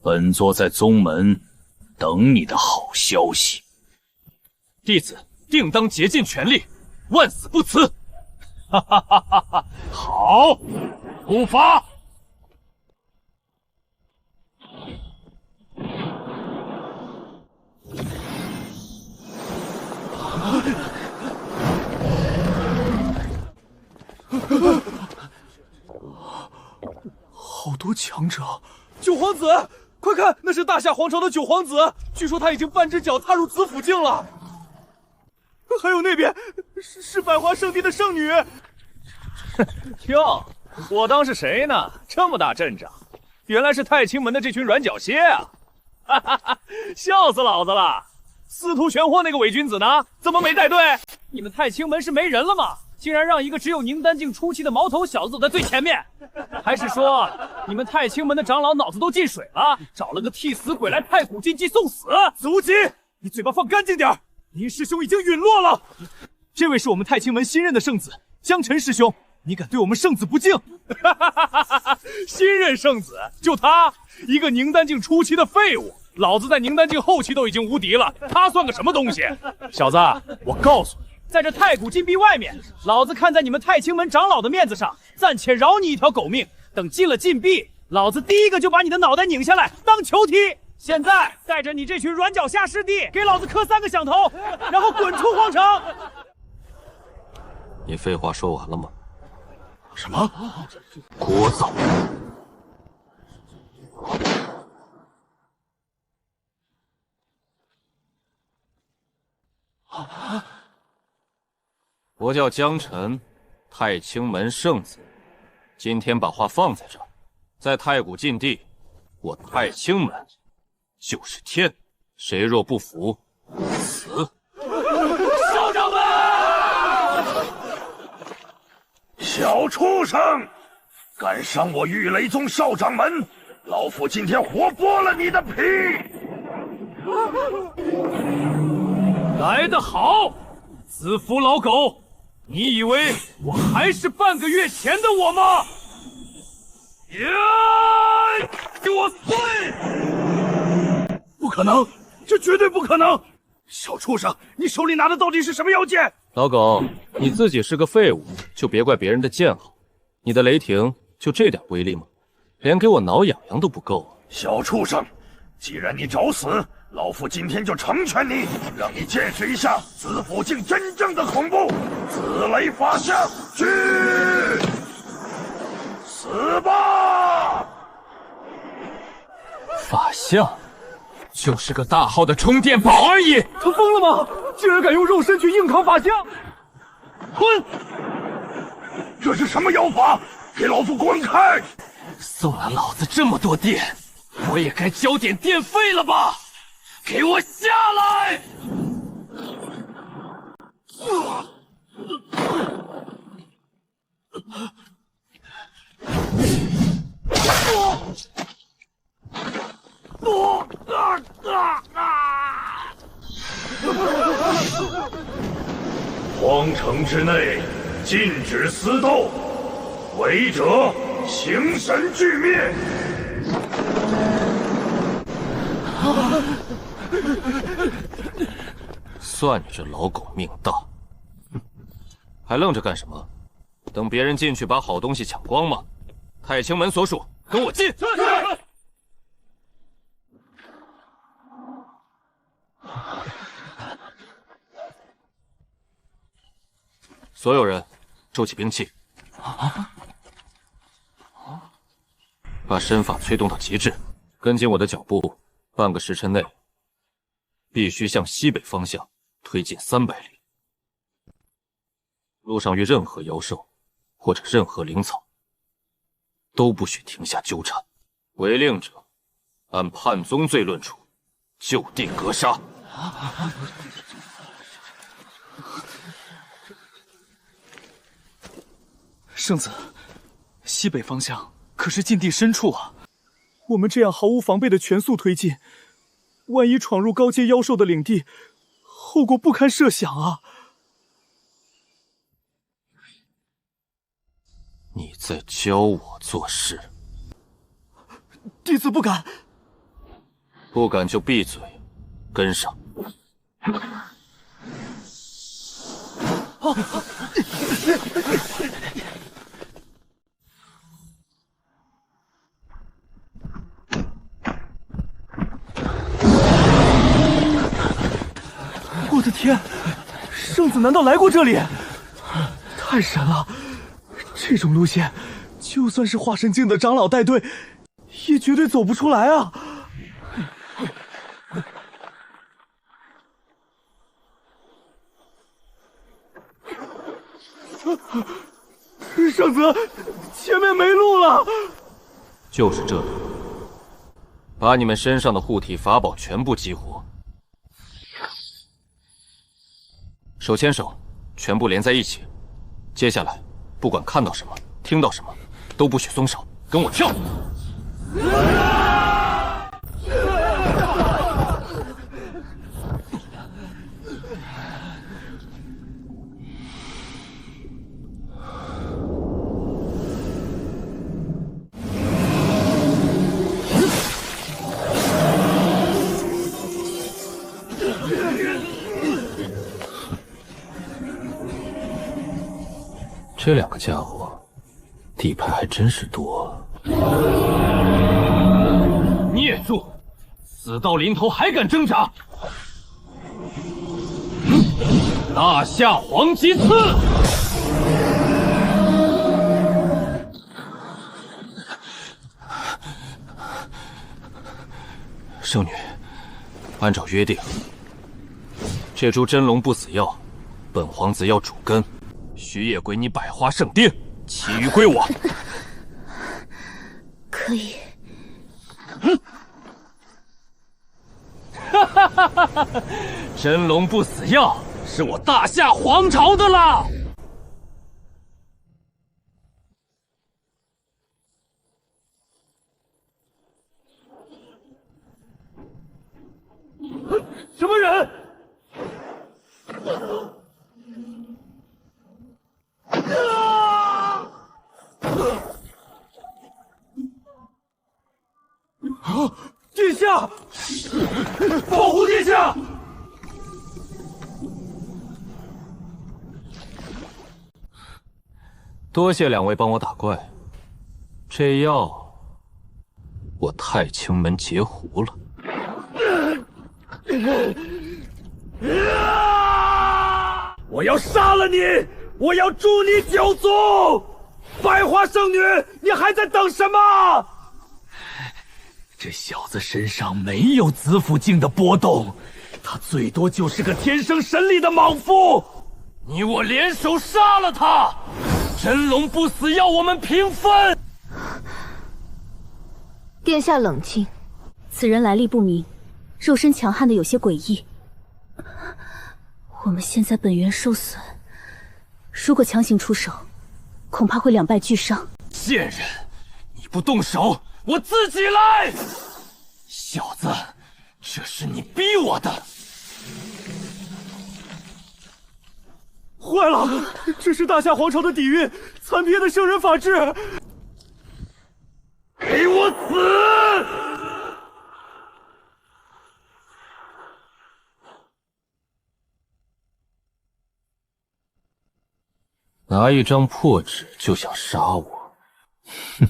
本座在宗门等你的好消息。弟子定当竭尽全力，万死不辞。哈哈哈哈哈！好，出发！好多强者！九皇子，快看，那是大夏皇朝的九皇子，据说他已经半只脚踏入子府境了。还有那边是百花圣地的圣女。哟，我当是谁呢？这么大阵仗，原来是太清门的这群软脚蝎啊！哈哈哈，笑死老子了！司徒玄臻那个伪君子呢？怎么没带队？你们太清门是没人了吗？竟然让一个只有宁丹境初期的毛头小子走在最前面，还是说你们太清门的长老脑子都进水了，找了个替死鬼来太古禁忌送死？子无极，你嘴巴放干净点！林师兄已经陨落了。这位是我们太清门新任的圣子江辰师兄，你敢对我们圣子不敬？新任圣子就他一个宁丹境初期的废物，老子在宁丹境后期都已经无敌了，他算个什么东西？小子，我告诉你，在这太古禁闭外面，老子看在你们太清门长老的面子上，暂且饶你一条狗命。等进了禁闭，老子第一个就把你的脑袋拧下来当球踢。现在带着你这群软脚虾师弟，给老子磕3个响头，然后滚出皇城！你废话说完了吗？什么？聒噪！我叫江辰，太清门圣子。今天把话放在这儿，在太古禁地，我太清门就是天，谁若不服，死！少长们，小畜生，敢伤我玉雷宗少掌门，老夫今天活剥了你的皮！来得好，子服老狗！你以为我还是半个月前的我吗？呀！给我碎！不可能，这绝对不可能！小畜生，你手里拿的到底是什么妖剑？老狗，你自己是个废物，就别怪别人的剑好。你的雷霆就这点威力吗？连给我挠痒痒都不够啊！小畜生，既然你找死，老夫今天就成全你，让你见识一下紫府境真正的恐怖！紫雷法相，去死吧！法相就是个大号的充电宝而已。他疯了吗？竟然敢用肉身去硬扛法相！混！这是什么妖法？给老夫滚开！送了老子这么多电，我也该交点电费了吧？给我下来！皇城之内禁止私斗，违者形神俱灭。算你这老狗命大，还愣着干什么？等别人进去把好东西抢光吗？太清门所属，跟我进！所有人收起兵器，把身法催动到极致，跟紧我的脚步，半个时辰内必须向西北方向推进300里。路上遇任何妖兽或者任何灵草，都不许停下纠缠，违令者按叛宗罪论处，就地格杀。圣子，西北方向可是禁地深处啊！我们这样毫无防备的全速推进，万一闯入高阶妖兽的领地，后果不堪设想啊！你在教我做事？弟子不敢。不敢就闭嘴，跟上。我的天，圣子难道来过这里？太神了！这种路线，就算是化神境的长老带队，也绝对走不出来啊！圣子，前面没路了。就是这里，把你们身上的护体法宝全部激活，手牵手，全部连在一起。接下来，不管看到什么，听到什么，都不许松手，跟我跳！这两个家伙，底牌还真是多。孽畜，死到临头还敢挣扎！大夏黄鸡刺！圣女，按照约定，这株真龙不死药，本皇子要主根。徐夜归你百花圣殿，其余归我。可以。真龙不死药是我大夏皇朝的了。什么人？殿下，保护殿下！多谢两位帮我打怪，这药我太清门截胡了。我要杀了你！我要诛你九族！百花圣女，你还在等什么？这小子身上没有子府境的波动，他最多就是个天生神力的莽夫。你我联手杀了他！真龙不死，要我们平分。殿下冷静，此人来历不明，肉身强悍的有些诡异。我们现在本源受损，如果强行出手，恐怕会两败俱伤。贱人，你不动手，我自己来！小子，这是你逼我的。坏了，这是大夏皇朝的底蕴，残撇的圣人法制。给我死！拿一张破纸就想杀我，哼！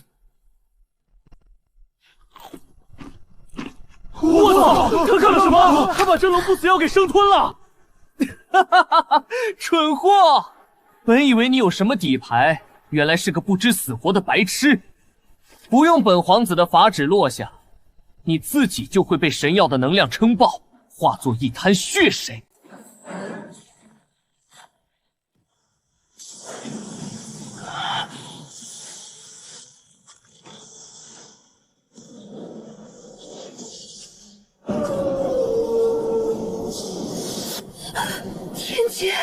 我操！他干了什么？他把真龙不死药给生吞了！哈哈哈哈！蠢货！本以为你有什么底牌，原来是个不知死活的白痴。不用本皇子的法旨落下，你自己就会被神药的能量撑爆，化作一滩血水。天劫，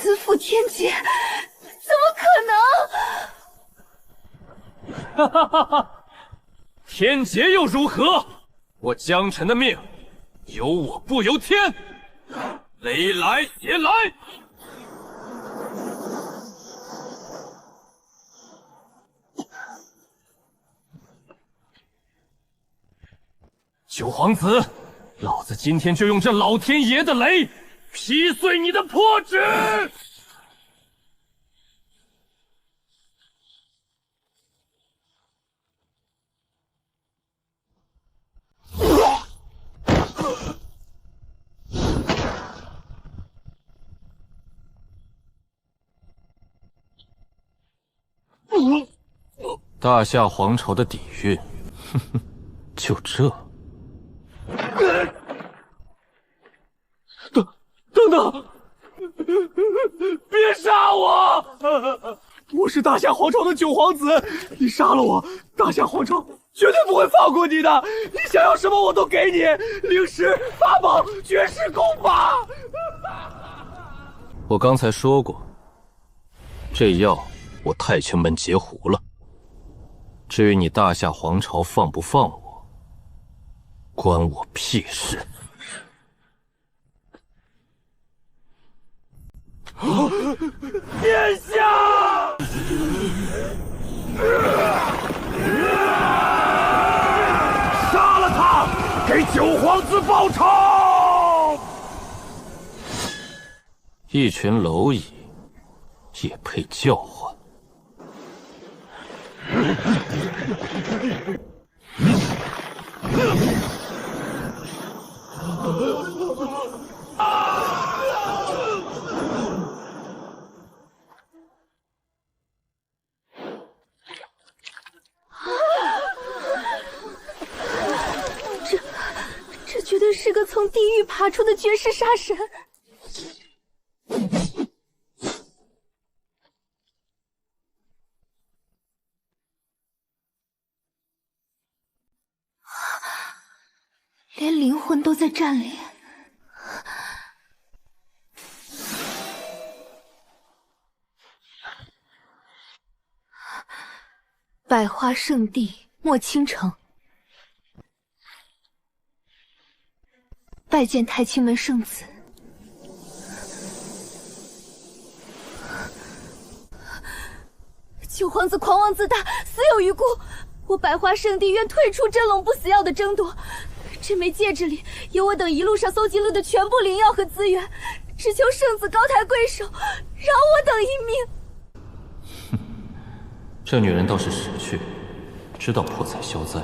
子府天劫，怎么可能？哈哈哈哈！天劫又如何？我江辰的命，由我不由天。雷来也来！九皇子，老子今天就用这老天爷的雷劈碎你的破纸！大夏皇朝的底蕴，哼哼，就这。等等，别杀我！我是大夏皇朝的九皇子，你杀了我，大夏皇朝绝对不会放过你的。你想要什么我都给你，灵石、法宝、绝世功法。我刚才说过，这药我太清门截胡了。至于你大夏皇朝放不放我，关我屁事。殿下！杀了他，给九皇子报仇！一群蝼蚁也配叫唤？这绝对是个从地狱爬出的绝世杀神。连灵魂都在战栗。百花圣地莫倾城，拜见太清门圣子。九皇子狂妄自大，死有余辜。我百花圣地愿退出真龙不死药的争夺。这枚戒指里有我等一路上搜集了的全部灵药和资源，只求圣子高抬贵手，饶我等一命。这女人倒是识趣，知道破财消灾。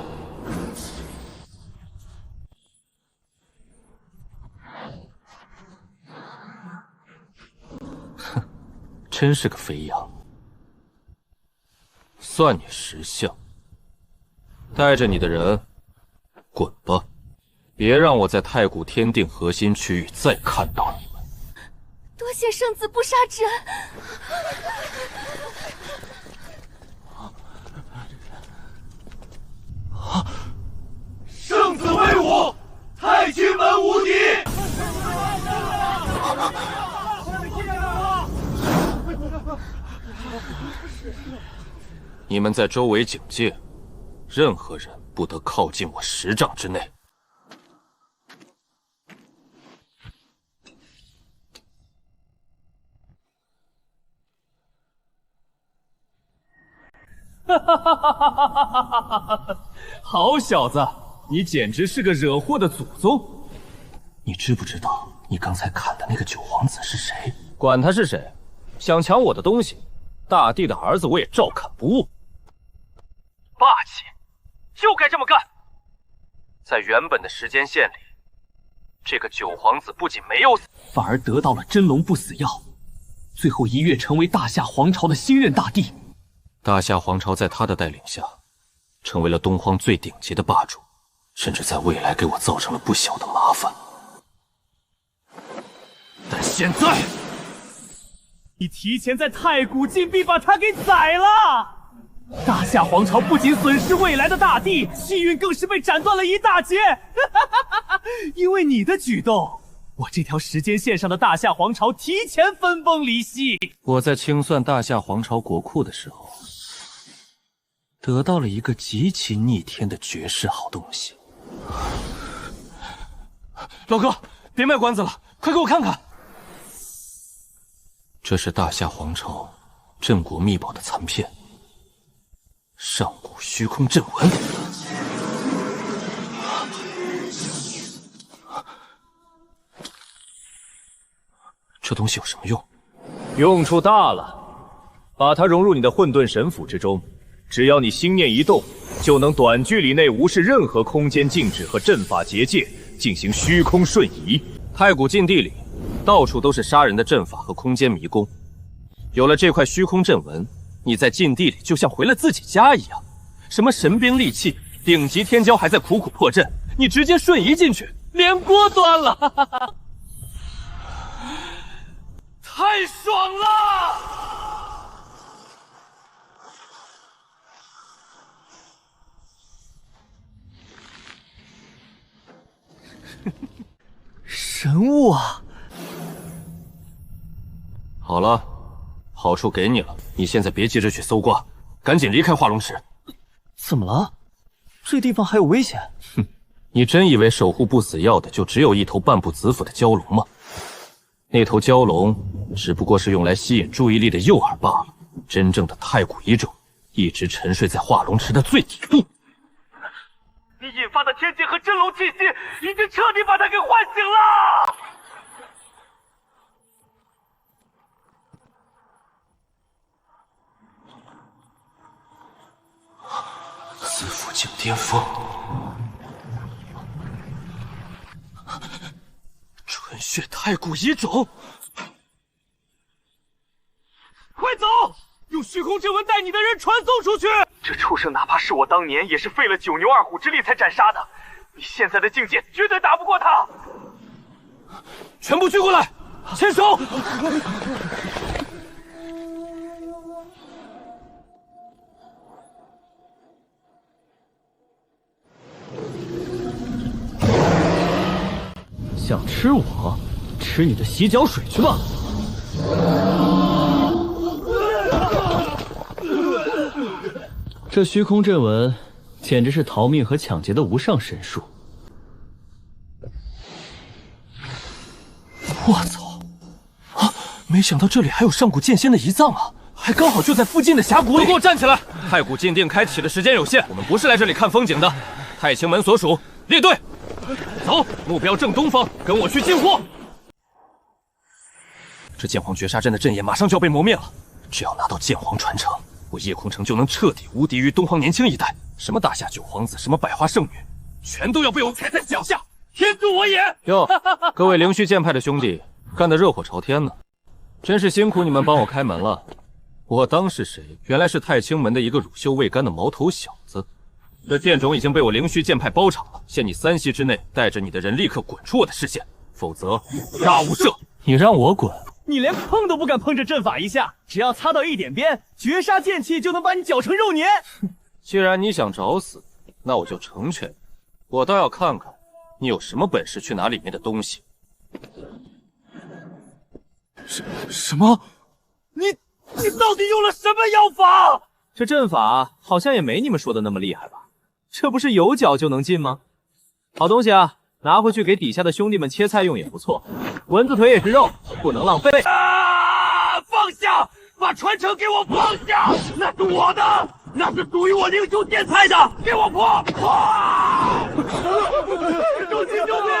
哼，真是个肥羊。算你识相。带着你的人滚吧，别让我在太古天定核心区域再看到你们。多谢圣子不杀之恩。圣子威武，太清门无敌！你们在周围警戒，任何人不得靠近我10丈之内。哈哈哈哈哈！好小子，你简直是个惹祸的祖宗！你知不知道你刚才砍的那个九皇子是谁？管他是谁，想抢我的东西，大帝的儿子我也照砍不误。霸气，就该这么干！在原本的时间线里，这个九皇子不仅没有死，反而得到了真龙不死药，最后一跃成为大夏皇朝的新任大帝。大夏皇朝在他的带领下，成为了东荒最顶级的霸主，甚至在未来给我造成了不小的麻烦。但现在，你提前在太古禁闭把他给宰了。大夏皇朝不仅损失未来的大帝，气运更是被斩断了一大截。因为你的举动，我这条时间线上的大夏皇朝提前分崩离析。我在清算大夏皇朝国库的时候，得到了一个极其逆天的绝世好东西。老哥，别卖关子了，快给我看看！这是大夏皇朝镇国秘宝的残片，上古虚空阵纹。这东西有什么用？用处大了，把它融入你的混沌神斧之中，只要你心念一动，就能短距离内无视任何空间禁止和阵法结界，进行虚空瞬移。太古禁地里，到处都是杀人的阵法和空间迷宫。有了这块虚空阵纹，你在禁地里就像回了自己家一样。什么神兵利器、顶级天骄还在苦苦破阵，你直接瞬移进去，连锅端了，太爽了！神物啊！好了，好处给你了，你现在别急着去搜刮，赶紧离开化龙池。怎么了？这地方还有危险？哼，你真以为守护不死药的就只有一头半步子府的蛟龙吗？那头蛟龙只不过是用来吸引注意力的诱饵罢了。真正的太古遗种一直沉睡在化龙池的最底部。你引发的天劫和真龙气息已经彻底把他给唤醒了。子府境巅峰，纯血太古遗种，快走！用虚空之纹带你的人传送出去。这畜生哪怕是我当年也是费了9牛2虎之力才斩杀的，你现在的境界绝对打不过他。全部聚过来，牵手！想吃我，吃你的洗脚水去吧！这虚空阵纹简直是逃命和抢劫的无上神术。我操！啊，没想到这里还有上古剑仙的遗葬啊，还刚好就在附近的峡谷里。都给我站起来！太古禁定开启的时间有限，我们不是来这里看风景的。太清门所属，列队，走，目标正东方，跟我去进货。这剑皇绝杀阵的阵眼马上就要被磨灭了，只要拿到剑皇传承，我夜空城就能彻底无敌于东皇年轻一代。什么大夏九皇子，什么百花圣女，全都要被我踩在脚下！天助我也！哟，各位灵虚剑派的兄弟，干得热火朝天呢，真是辛苦你们帮我开门了。我当是谁？原来是太清门的一个乳臭未干的毛头小子。这剑种已经被我灵虚剑派包场了，限你3息之内带着你的人立刻滚出我的视线，否则杀无赦！你让我滚？你连碰都不敢碰这阵法一下，只要擦到一点边，绝杀剑气就能把你搅成肉泥。既然你想找死，那我就成全你。我倒要看看你有什么本事去拿里面的东西。什么？你到底用了什么妖法？这阵法好像也没你们说的那么厉害吧？这不是有脚就能进吗？好东西啊，拿回去给底下的兄弟们切菜用也不错。蚊子腿也是肉，不能浪费。放下！把传承给我放下！那是我的，那是属于我灵修剑派的，给我破！救命！救命！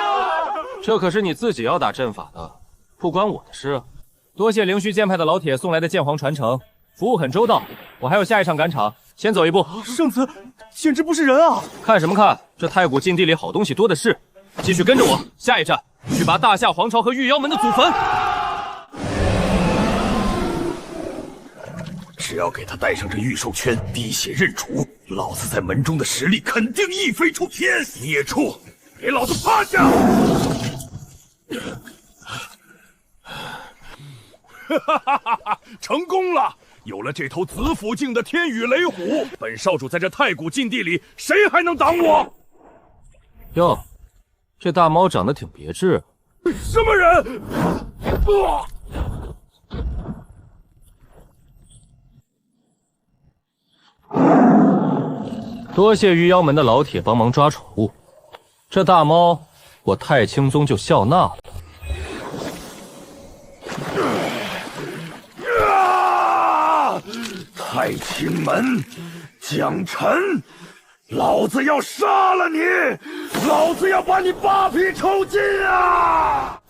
这可是你自己要打阵法的，不关我的事。多谢灵虚剑派的老铁送来的剑皇传承，服务很周到。我还有下一场赶场，先走一步。圣子，简直不是人啊！看什么看？这太古禁地里好东西多的是，继续跟着我。下一站，去拔大夏皇朝和御妖门的祖坟。只要给他戴上这御兽圈，滴血认主，老子在门中的实力肯定一飞冲天！孽畜，给老子趴下！成功了！有了这头紫府境的天羽雷虎，本少主在这太古禁地里，谁还能挡我？哟，这大猫长得挺别致。什么人？多谢御妖门的老铁帮忙抓宠物，这大猫我太清宗就笑纳了。太清门，江辰，老子要杀了你！老子要把你扒皮抽筋啊！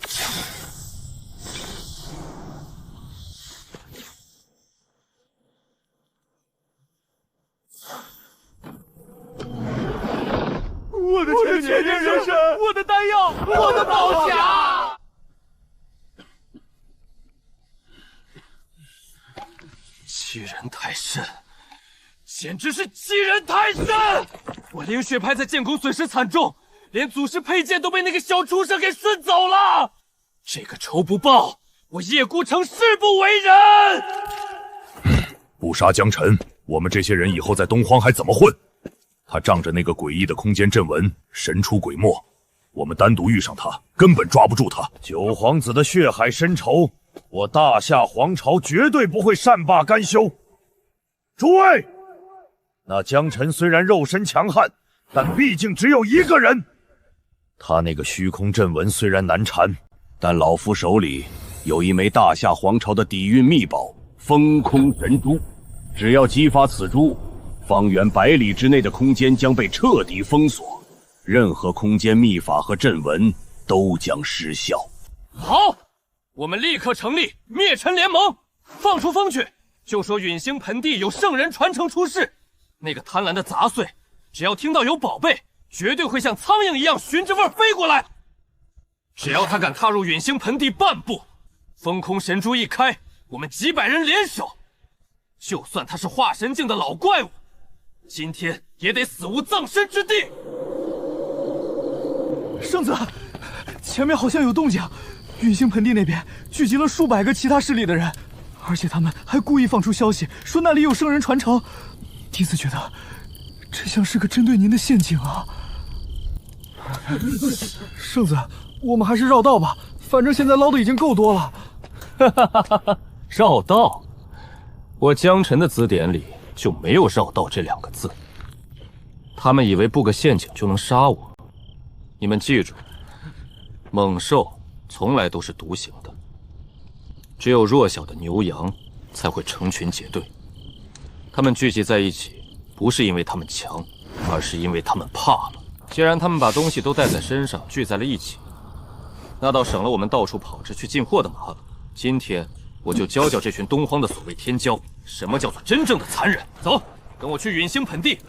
我的千年人参，我的丹药，我的宝匣！欺人太甚，简直是欺人太甚！我灵血派在建功损失惨重，连祖师佩剑都被那个小畜生给顺走了。这个仇不报，我叶孤城誓不为人！不杀江辰，我们这些人以后在东荒还怎么混？他仗着那个诡异的空间阵纹，神出鬼没，我们单独遇上他，根本抓不住他。九皇子的血海深仇，我大夏皇朝绝对不会善罢甘休。诸位，那江辰虽然肉身强悍，但毕竟只有一个人。他那个虚空阵纹虽然难缠，但老夫手里有一枚大夏皇朝的底蕴秘宝——风空神珠，只要激发此珠，方圆100里之内的空间将被彻底封锁，任何空间秘法和阵纹都将失效。好，我们立刻成立灭尘联盟，放出风去，就说陨星盆地有圣人传承出世。那个贪婪的杂碎，只要听到有宝贝，绝对会像苍蝇一样循着味儿飞过来。只要他敢踏入陨星盆地半步，风空神珠一开，我们几百人联手，就算他是化神境的老怪物，今天也得死无葬身之地。圣子，前面好像有动静，陨星盆地那边聚集了数百个其他势力的人，而且他们还故意放出消息说那里有圣人传承。弟子觉得这像是个针对您的陷阱啊！圣子，我们还是绕道吧，反正现在捞的已经够多了。哈哈哈哈！绕道？我江辰的字典里就没有绕道这2个字。他们以为布个陷阱就能杀我。你们记住，猛兽从来都是独行的，只有弱小的牛羊才会成群结队。他们聚集在一起，不是因为他们强，而是因为他们怕了。既然他们把东西都带在身上，聚在了一起，那倒省了我们到处跑着去进货的麻烦。今天也得死无葬身之地。我就教教这群东荒的所谓天骄，什么叫做真正的残忍。走，跟我去陨星盆地。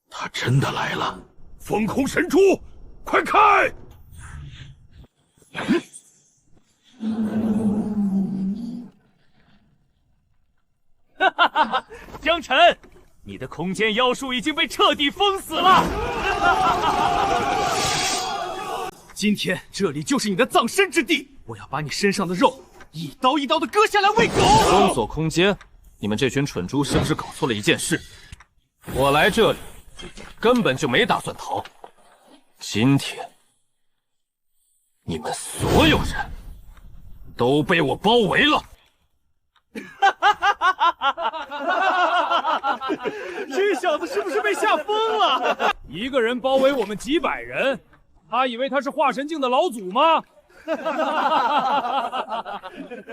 他真的来了！风空神珠，快开！哈哈哈哈！江辰，你的空间妖术已经被彻底封死了。今天这里就是你的葬身之地，我要把你身上的肉一刀一刀的割下来喂狗。封锁空间，你们这群蠢猪是不是搞错了一件事？我来这里根本就没打算逃。今天，你们所有人都被我包围了。这小子是不是被吓疯了？一个人包围我们几百人，他以为他是化神境的老祖吗？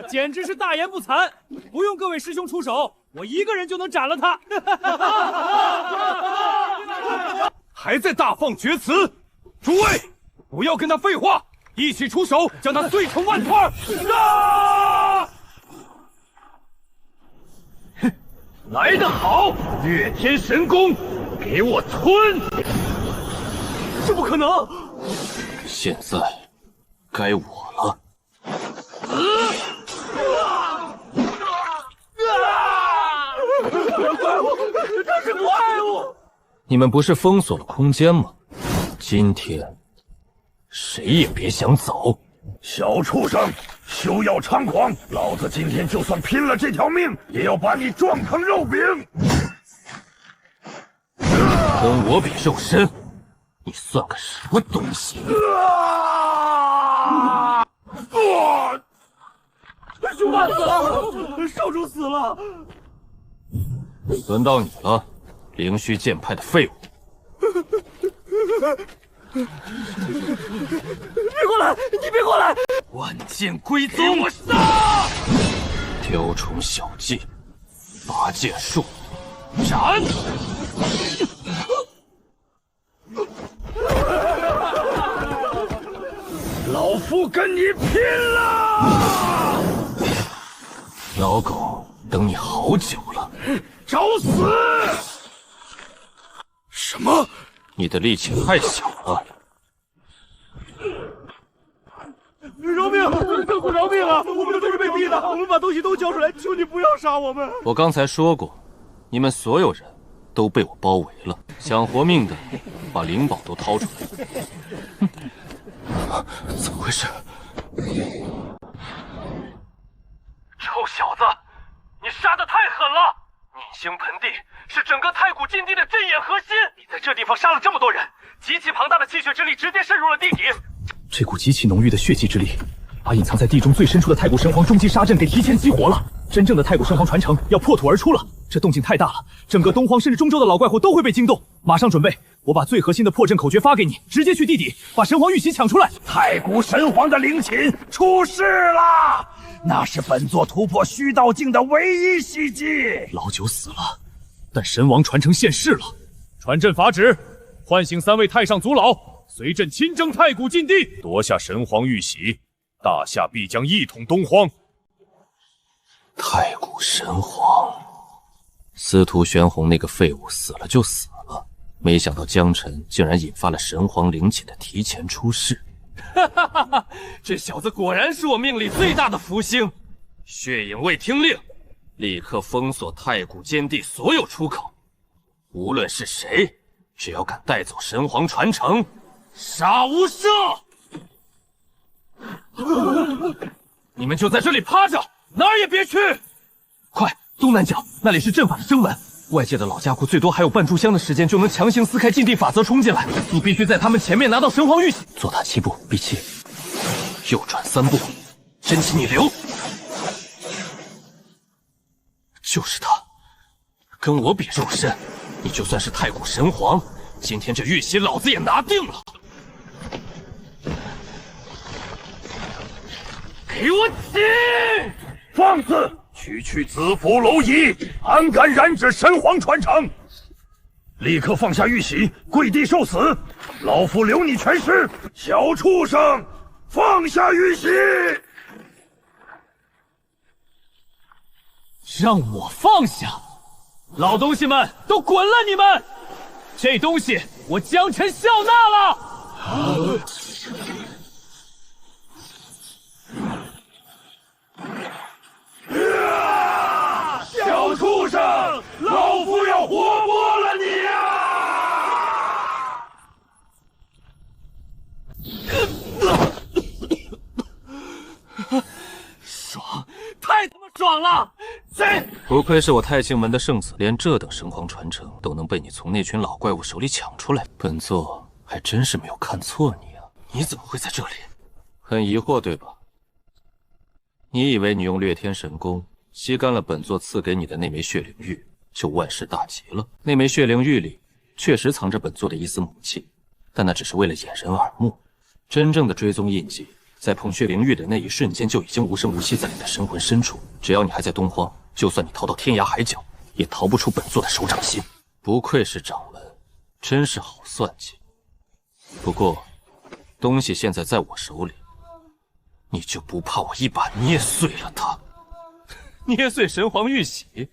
简直是大言不惭！不用各位师兄出手，我一个人就能斩了他。还在大放厥词，诸位不要跟他废话，一起出手将他碎成万团！啊！来得好，月天神功，给我吞！这不可能！现在该我了。怪物，这是怪物！你们不是封锁了空间吗？今天谁也别想走！小畜生，休要猖狂！老子今天就算拼了这条命，也要把你撞成肉饼！跟我比肉身，你算个什么东西？兄弟死了，少主死了！轮到你了，灵虚剑派的废物！别过来！你别过来！万剑归宗！我杀！雕虫小技，拔剑术，斩！老夫跟你拼了！老狗等你好久了，找死！什么？你的力气太小了。饶命！政府饶命啊！我们都是被逼的，我们把东西都交出来，求你不要杀我们！我刚才说过，你们所有人都被我包围了，想活命的把灵宝都掏出来。怎么回事？臭小子，你杀得太狠了！逆星盆地是整个太古禁地的阵眼核心，你在这地方杀了这么多人，极其庞大的气血之力直接渗入了地底。这股极其浓郁的血气之力，把隐藏在地中最深处的太古神皇终极杀阵给提前激活了。真正的太古神皇传承要破土而出了，这动静太大了，整个东荒甚至中州的老怪物都会被惊动。马上准备，我把最核心的破阵口诀发给你，直接去地底把神皇玉玺抢出来。太古神皇的灵琴出世了，那是本座突破虚道境的唯一希冀。老九死了，但神王传承现世了。传阵法旨，唤醒3位太上祖老，随朕亲征太古禁地，夺下神皇玉玺，大夏必将一统东荒。太古神皇，司徒玄洪那个废物死了就死了，没想到江辰竟然引发了神皇灵气的提前出世。哈哈哈哈！这小子果然是我命里最大的福星。血影卫听令，立刻封锁太古间地所有出口，无论是谁，只要敢带走神皇传承，杀无赦！你们就在这里趴着，哪儿也别去！快，东南角那里是阵法的正门，外界的老家伙最多还有半炷香的时间就能强行撕开禁地法则冲进来，你必须在他们前面拿到神皇玉玺。左踏7步，闭气；右转3步，真气逆流。就是他，跟我比肉身，你就算是太古神皇，今天这玉玺老子也拿定了。给我起！放肆！区区子服蝼蚁，安敢染指神皇传承？立刻放下玉玺，跪地受死！老夫留你全尸！小畜生，放下玉玺！让我放下！老东西们都滚了！你们，这东西我江辰笑纳了。小畜生，老夫要活剥了你啊！爽，太他妈爽了！不愧是我太清门的圣子，连这等神皇传承都能被你从那群老怪物手里抢出来，本座还真是没有看错你啊！你怎么会在这里？很疑惑对吧？你以为你用掠天神功吸干了本座赐给你的那枚血灵玉，就万事大吉了？那枚血灵玉里确实藏着本座的一丝母气，但那只是为了掩人耳目。真正的追踪印记，在碰血灵玉的那一瞬间就已经无声无息在你的神魂深处。只要你还在东荒，就算你逃到天涯海角，也逃不出本座的手掌心。不愧是掌门，真是好算计。不过，东西现在在我手里，你就不怕我一把捏碎了它？捏碎神皇玉玺？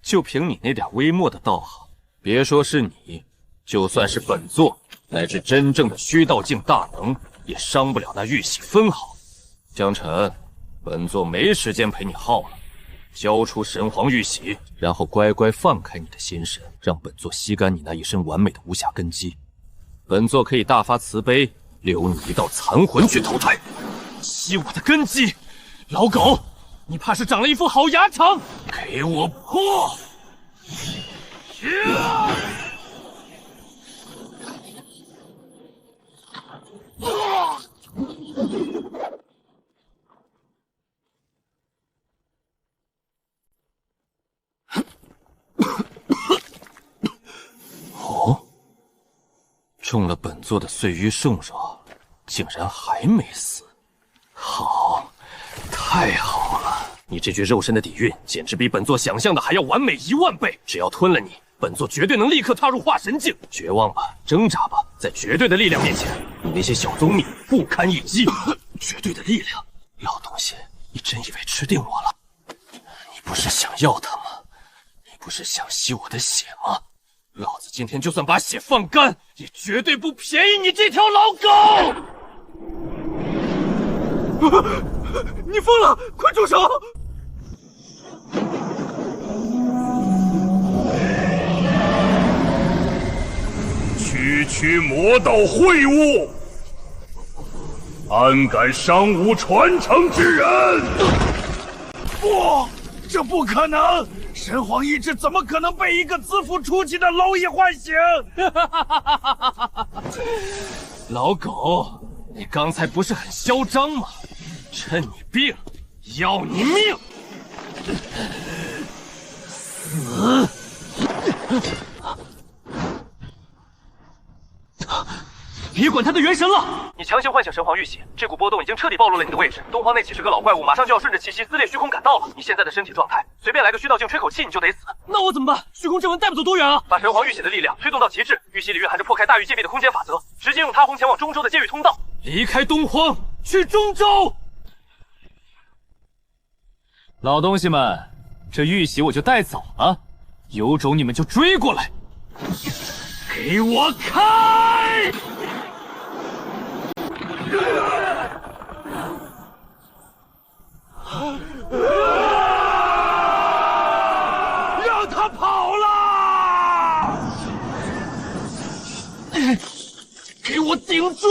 就凭你那点微末的道行，别说是你，就算是本座乃至真正的虚道境大能，也伤不了那玉玺分毫。江辰，本座没时间陪你耗了，交出神皇玉玺，然后乖乖放开你的心神，让本座吸干你那一身完美的无瑕根基。本座可以大发慈悲，留你一道残魂去投胎。吸我的根基，老狗，你怕是长了一副好牙长？给我破！哦，中了本座的碎玉圣若，竟然还没死。好，太好了！你这具肉身的底蕴，简直比本座想象的还要完美10000倍。只要吞了你，本座绝对能立刻踏入化神境。绝望吧，挣扎吧，在绝对的力量面前，你那些小宗秘不堪一击。绝对的力量，老东西，你真以为吃定我了？你不是想要它吗？你不是想吸我的血吗？老子今天就算把血放干，也绝对不便宜你这条老狗！你疯了！快住手！区魔道秽物，安敢伤吾传承之人！不，这不可能！神皇意志怎么可能被一个自负出奇的蝼蚁唤醒？老狗，你刚才不是很嚣张吗？趁你病，要你命！死！别管他的元神了！你强行唤醒神皇玉玺，这股波动已经彻底暴露了你的位置。东方那起是个老怪物，马上就要顺着气息撕裂虚空赶到了。你现在的身体状态，随便来个虚道境吹口气你就得死。那我怎么办？虚空之纹带不走多远啊？把神皇玉玺的力量推动到极致，玉玺里蕴含着破开大域界壁的空间法则，直接用他红前往中州的界域通道。离开东荒，去中州。老东西们，这玉玺我就带走了，有种你们就追过来！给我开！让他跑了！给我顶住！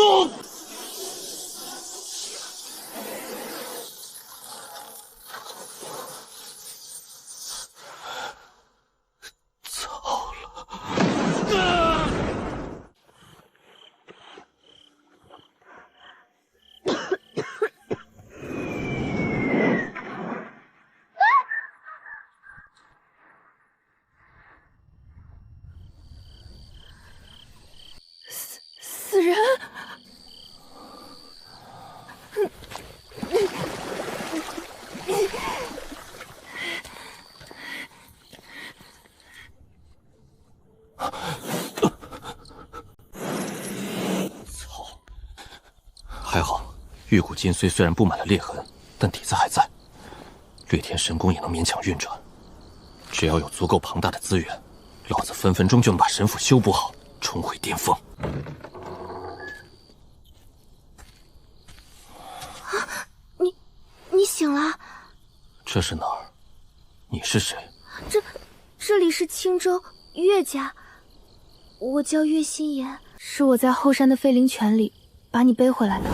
玉骨金虽然布满了裂痕，但底子还在，掠天神功也能勉强运转。只要有足够庞大的资源，老子分分钟就能把神府修补好，重回巅峰。你醒了？这是哪儿？你是谁？这里是青州岳家，我叫岳心言，是我在后山的废灵泉里把你背回来的。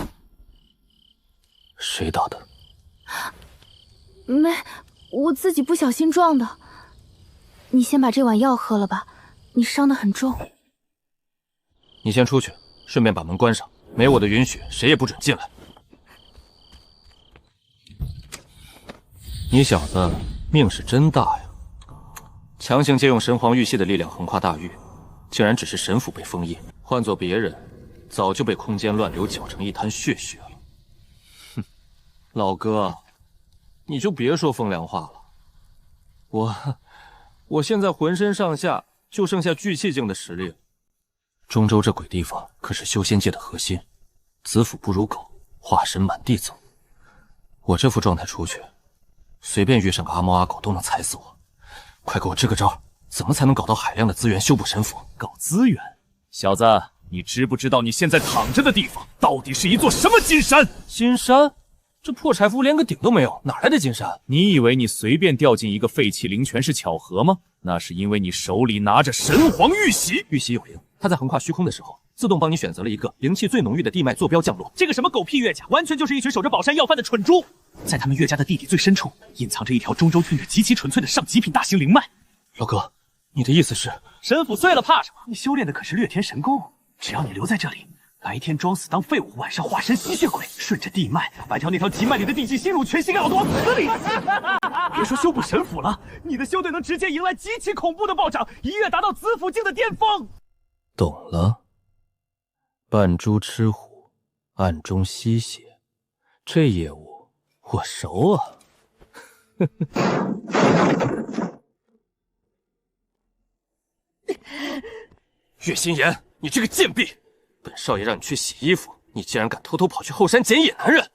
谁打的？没，我自己不小心撞的。你先把这碗药喝了吧，你伤得很重。你先出去，顺便把门关上，没我的允许，谁也不准进来。你小子命是真大呀！强行借用神皇玉玺的力量横跨大域，竟然只是神府被封印，换做别人，早就被空间乱流搅成一滩血了。哼，老哥，你就别说风凉话了。我现在浑身上下就剩下聚气境的实力了。中州这鬼地方可是修仙界的核心，子府不如狗，化神满地走。我这副状态出去，随便遇上个阿猫阿狗都能踩死我。快给我支个招，怎么才能搞到海量的资源修补神府？搞资源？小子，你知不知道你现在躺着的地方到底是一座什么金山？金山？这破柴符连个顶都没有，哪来的金山？你以为你随便掉进一个废弃灵泉是巧合吗？那是因为你手里拿着神皇玉玺。玉玺有灵，它在横跨虚空的时候，自动帮你选择了一个灵气最浓郁的地脉坐标降落。这个什么狗屁岳家，完全就是一群守着宝山要饭的蠢猪。在他们岳家的地底最深处，隐藏着一条中州听着极其纯粹的上极品大型灵脉。老哥，你的意思是，神府碎了怕什么？你修炼的可是掠天神功，只要你留在这里，白天装死当废物，晚上化身吸血鬼，顺着地脉把条那条极脉里的地气心乳全吸给老子往死里别说修补神府了，你的修队能直接迎来极其恐怖的暴涨，一跃达到子府境的巅峰。懂了，扮猪吃虎，暗中吸血，这业务我熟啊。岳心言，你这个贱婢！本少爷让你去洗衣服，你竟然敢偷偷跑去后山捡野男人，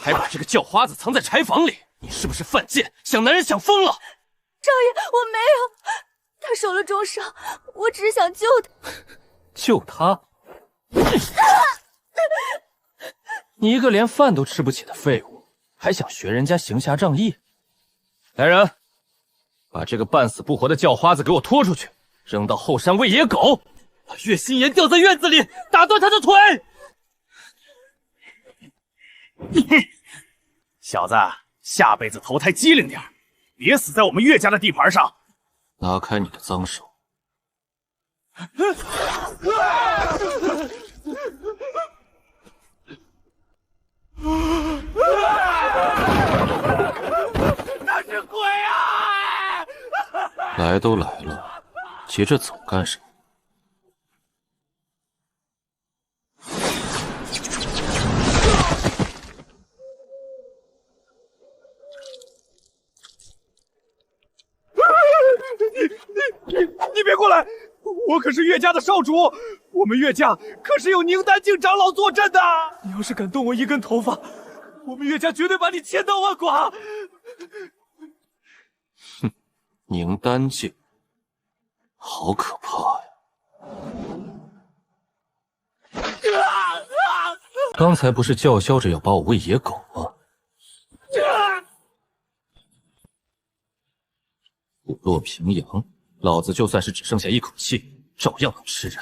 还把这个叫花子藏在柴房里，你是不是犯贱，想男人想疯了？少爷，我没有，他受了重伤，我只是想救他。救他？你一个连饭都吃不起的废物，还想学人家行侠仗义？来人，把这个半死不活的叫花子给我拖出去，扔到后山喂野狗。把岳心言吊在院子里，打断他的腿。小子，下辈子投胎机灵点，别死在我们岳家的地盘上。拿开你的脏手！那是鬼啊！来都来了，急着走干什么？你别过来！我可是岳家的少主，我们岳家可是有宁丹境长老坐镇的。你要是敢动我一根头发，我们岳家绝对把你千刀万剐！哼，宁丹境，好可怕呀！刚才不是叫嚣着要把我喂野狗吗？虎落平阳，老子就算是只剩下一口气，照样能吃人。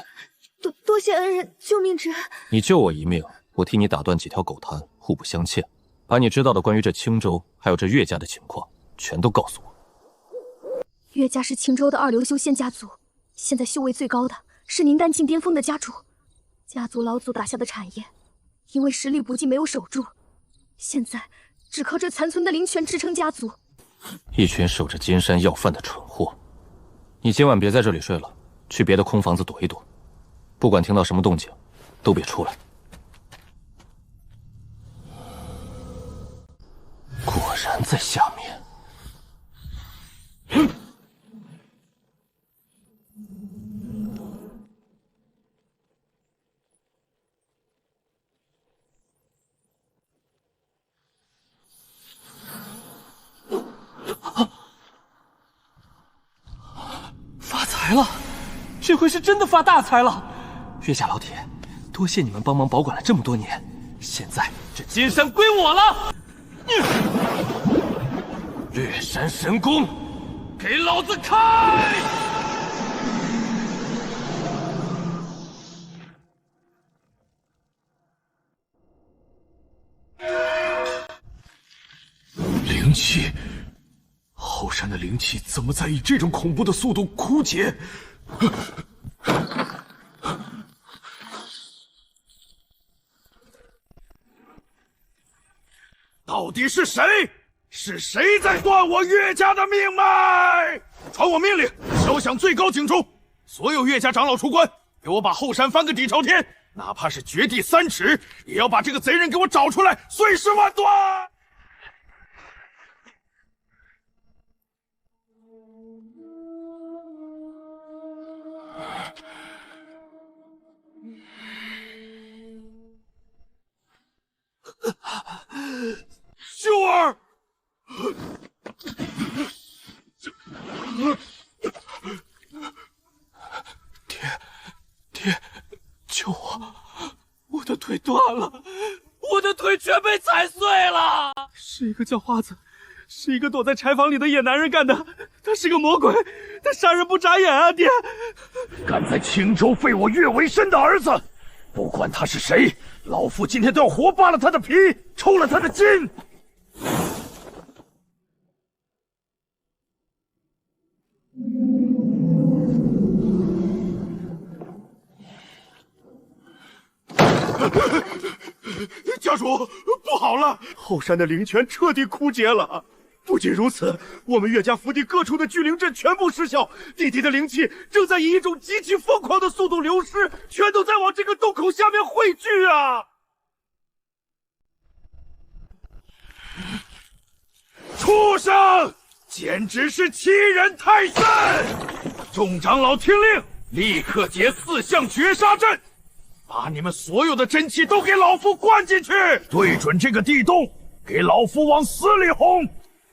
多谢恩人救命之恩。你救我一命，我替你打断几条狗谈，互不相欠。把你知道的关于这青州还有这岳家的情况，全都告诉我。岳家是青州的二流修仙家族，现在修为最高的是宁丹境巅峰的家主。家族老祖打下的产业，因为实力不济没有守住，现在只靠这残存的灵泉支撑家族。一群守着金山要饭的蠢货！你今晚别在这里睡了，去别的空房子躲一躲。不管听到什么动静，都别出来。果然在下面。发财了，这回是真的发大财了！岳家老铁，多谢你们帮忙保管了这么多年，现在这金山归我了。掠山神功，给老子开！灵气，后山的灵气怎么在以这种恐怖的速度枯竭？到底是谁？是谁在断我岳家的命脉？传我命令，敲响最高警钟，所有岳家长老出关，给我把后山翻个底朝天，哪怕是掘地3尺，也要把这个贼人给我找出来，碎尸万段！秀儿，爹，救我！我的腿断了，我的腿全被踩碎了。是一个叫花子，是一个躲在柴房里的野男人干的。他是个魔鬼，他杀人不眨眼啊！爹，敢在青州废我岳为生的儿子，不管他是谁，老夫今天都要活扒了他的皮，抽了他的筋！家主，不好了！后山的灵泉彻底枯竭了。不仅如此，我们岳家府邸各处的聚灵阵全部失效，地底的灵气正在以一种极其疯狂的速度流失，全都在往这个洞口下面汇聚啊！畜生，简直是欺人太甚！众长老听令，立刻结4项绝杀阵，把你们所有的真气都给老夫灌进去，对准这个地洞，给老夫往死里轰！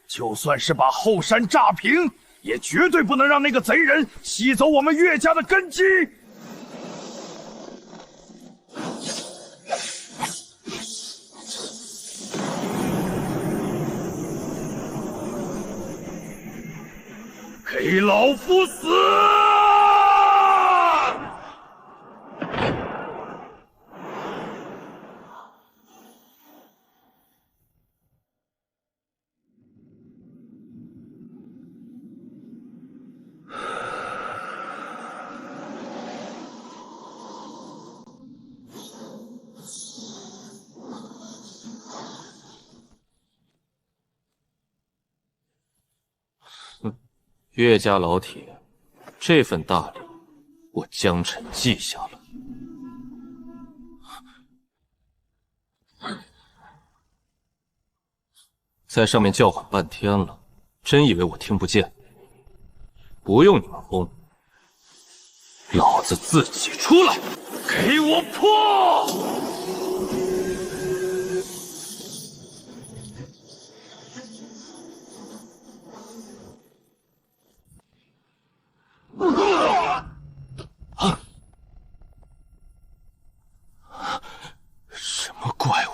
就算是把后山炸平，也绝对不能让那个贼人吸走我们岳家的根基！给老夫死！岳家老铁，这份大礼我江辰记下了。在上面叫唤半天了，真以为我听不见？不用你们轰，老子自己出来，给我破！什么怪物？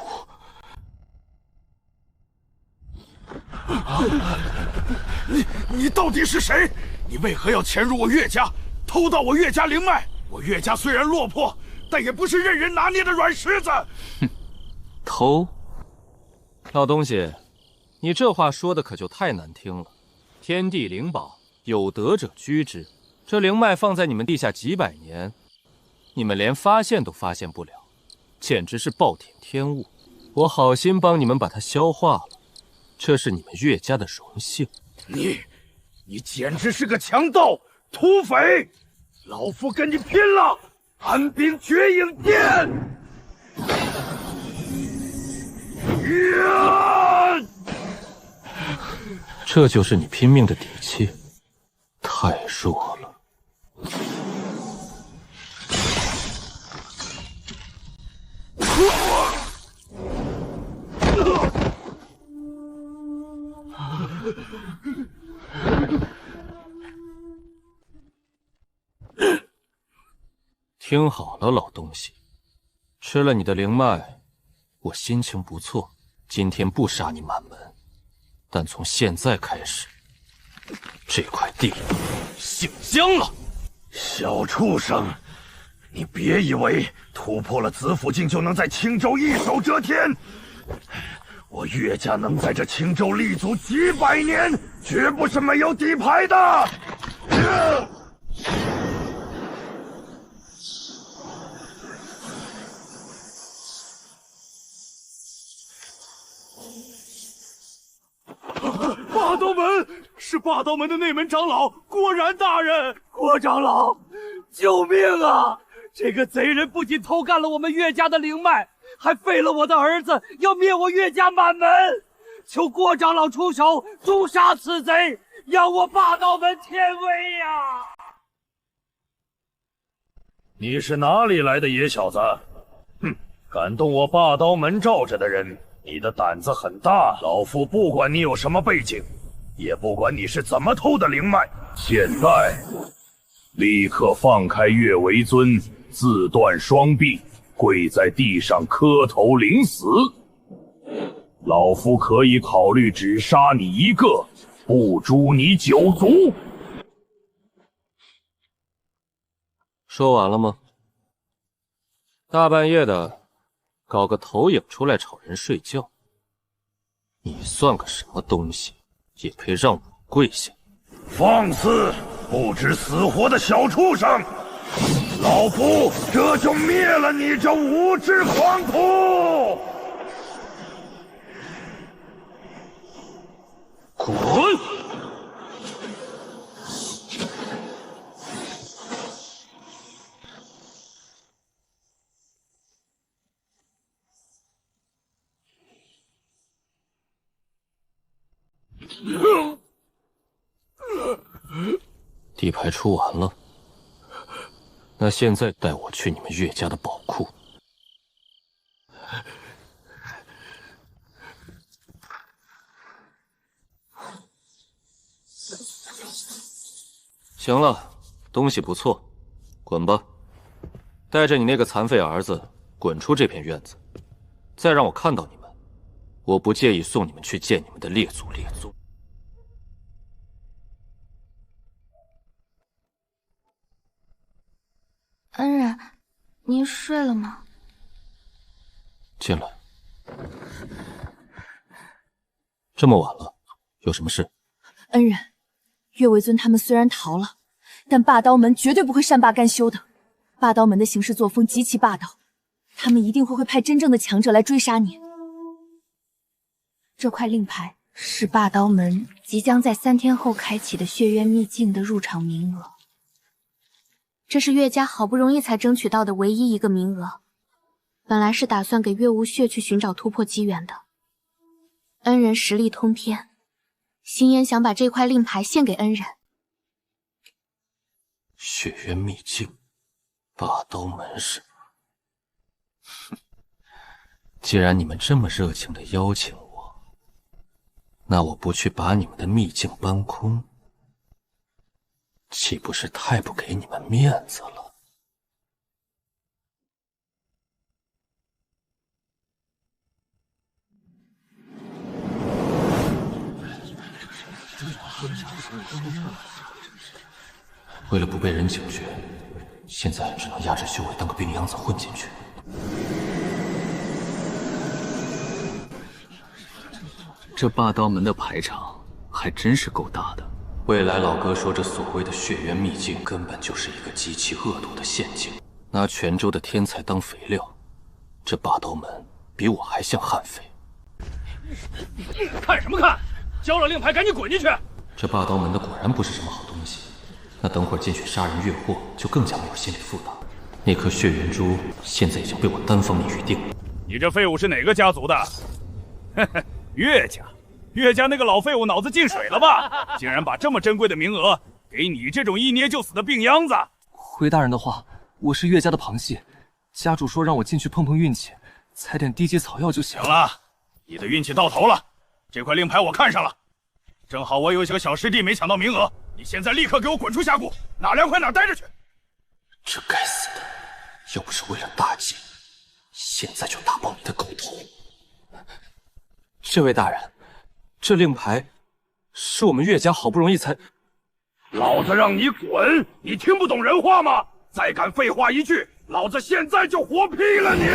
你到底是谁？你为何要潜入我岳家，偷盗我岳家灵脉？我岳家虽然落魄，但也不是任人拿捏的软石子。哼，偷？老东西，你这话说的可就太难听了。天地灵宝，有德者居之。这灵脉放在你们地下几百年，你们连发现都发现不了，简直是暴殄天物。我好心帮你们把它消化了，这是你们岳家的荣幸。你简直是个强盗、土匪！老夫跟你拼了！寒冰绝影剑！这就是你拼命的底气？太弱了。听好了，老东西，吃了你的灵脉，我心情不错。今天不杀你满门，但从现在开始，这块地姓江了。小畜生，你别以为突破了紫府境就能在青州一手遮天。我岳家能在这青州立足几百年，绝不是没有底牌的。霸道门是霸道门的内门长老郭然大人。郭长老，救命啊！这个贼人不仅偷干了我们岳家的灵脉，还废了我的儿子，要灭我岳家满门。求郭长老出手诛杀此贼，扬我霸道门天威呀！你是哪里来的野小子？哼，敢动我霸刀门罩着的人，你的胆子很大。老夫不管你有什么背景，也不管你是怎么偷的灵脉，现在立刻放开岳为尊，自断双臂，跪在地上磕头领死。老夫可以考虑只杀你一个，不诛你9族。说完了吗？大半夜的，搞个投影出来吵人睡觉，你算个什么东西，也配让我跪下？放肆！不知死活的小畜生！老夫这就灭了你这无知狂徒！滚！地牌出完了，那现在带我去你们岳家的宝库。行了，东西不错，滚吧，带着你那个残废儿子滚出这片院子，再让我看到你们，我不介意送你们去见你们的列祖列宗。恩人，您睡了吗？进来。这么晚了，有什么事？恩人，岳为尊他们虽然逃了，但霸刀门绝对不会善罢甘休的。霸刀门的行事作风极其霸道，他们一定会派真正的强者来追杀你。这块令牌是霸刀门即将在3天后开启的血渊秘境的入场名额。这是岳家好不容易才争取到的唯一一个名额，本来是打算给岳无血去寻找突破机缘的。恩人实力通天，心妍想把这块令牌献给恩人。血渊秘境，霸刀门是吗？哼，既然你们这么热情的邀请我，那我不去把你们的秘境搬空，岂不是太不给你们面子了？为了不被人警觉，现在只能压制修为当个病秧子混进去。这霸刀门的排场还真是够大的。未来老哥说，这所谓的血渊秘境根本就是一个极其恶毒的陷阱，拿泉州的天才当肥料。这霸刀门比我还像悍匪。看什么看？交了令牌，赶紧滚进去！这霸刀门的果然不是什么好东西。那等会儿进去杀人越货，就更加没有心理负担。那颗血元珠现在已经被我单方面预定了。你这废物是哪个家族的？嘿嘿，岳家。岳家那个老废物脑子进水了吧？竟然把这么珍贵的名额给你这种一捏就死的病秧子！回大人的话，我是岳家的旁系，家主说让我进去碰碰运气，采点低级草药就行了。你的运气到头了，这块令牌我看上了，正好我有几个小师弟没抢到名额，你现在立刻给我滚出峡谷，哪凉快哪待着去！这该死的，要不是为了大计，现在就打爆你的狗头！这位大人，这令牌是我们岳家好不容易才……老子让你滚！你听不懂人话吗？再敢废话一句，老子现在就活劈了你！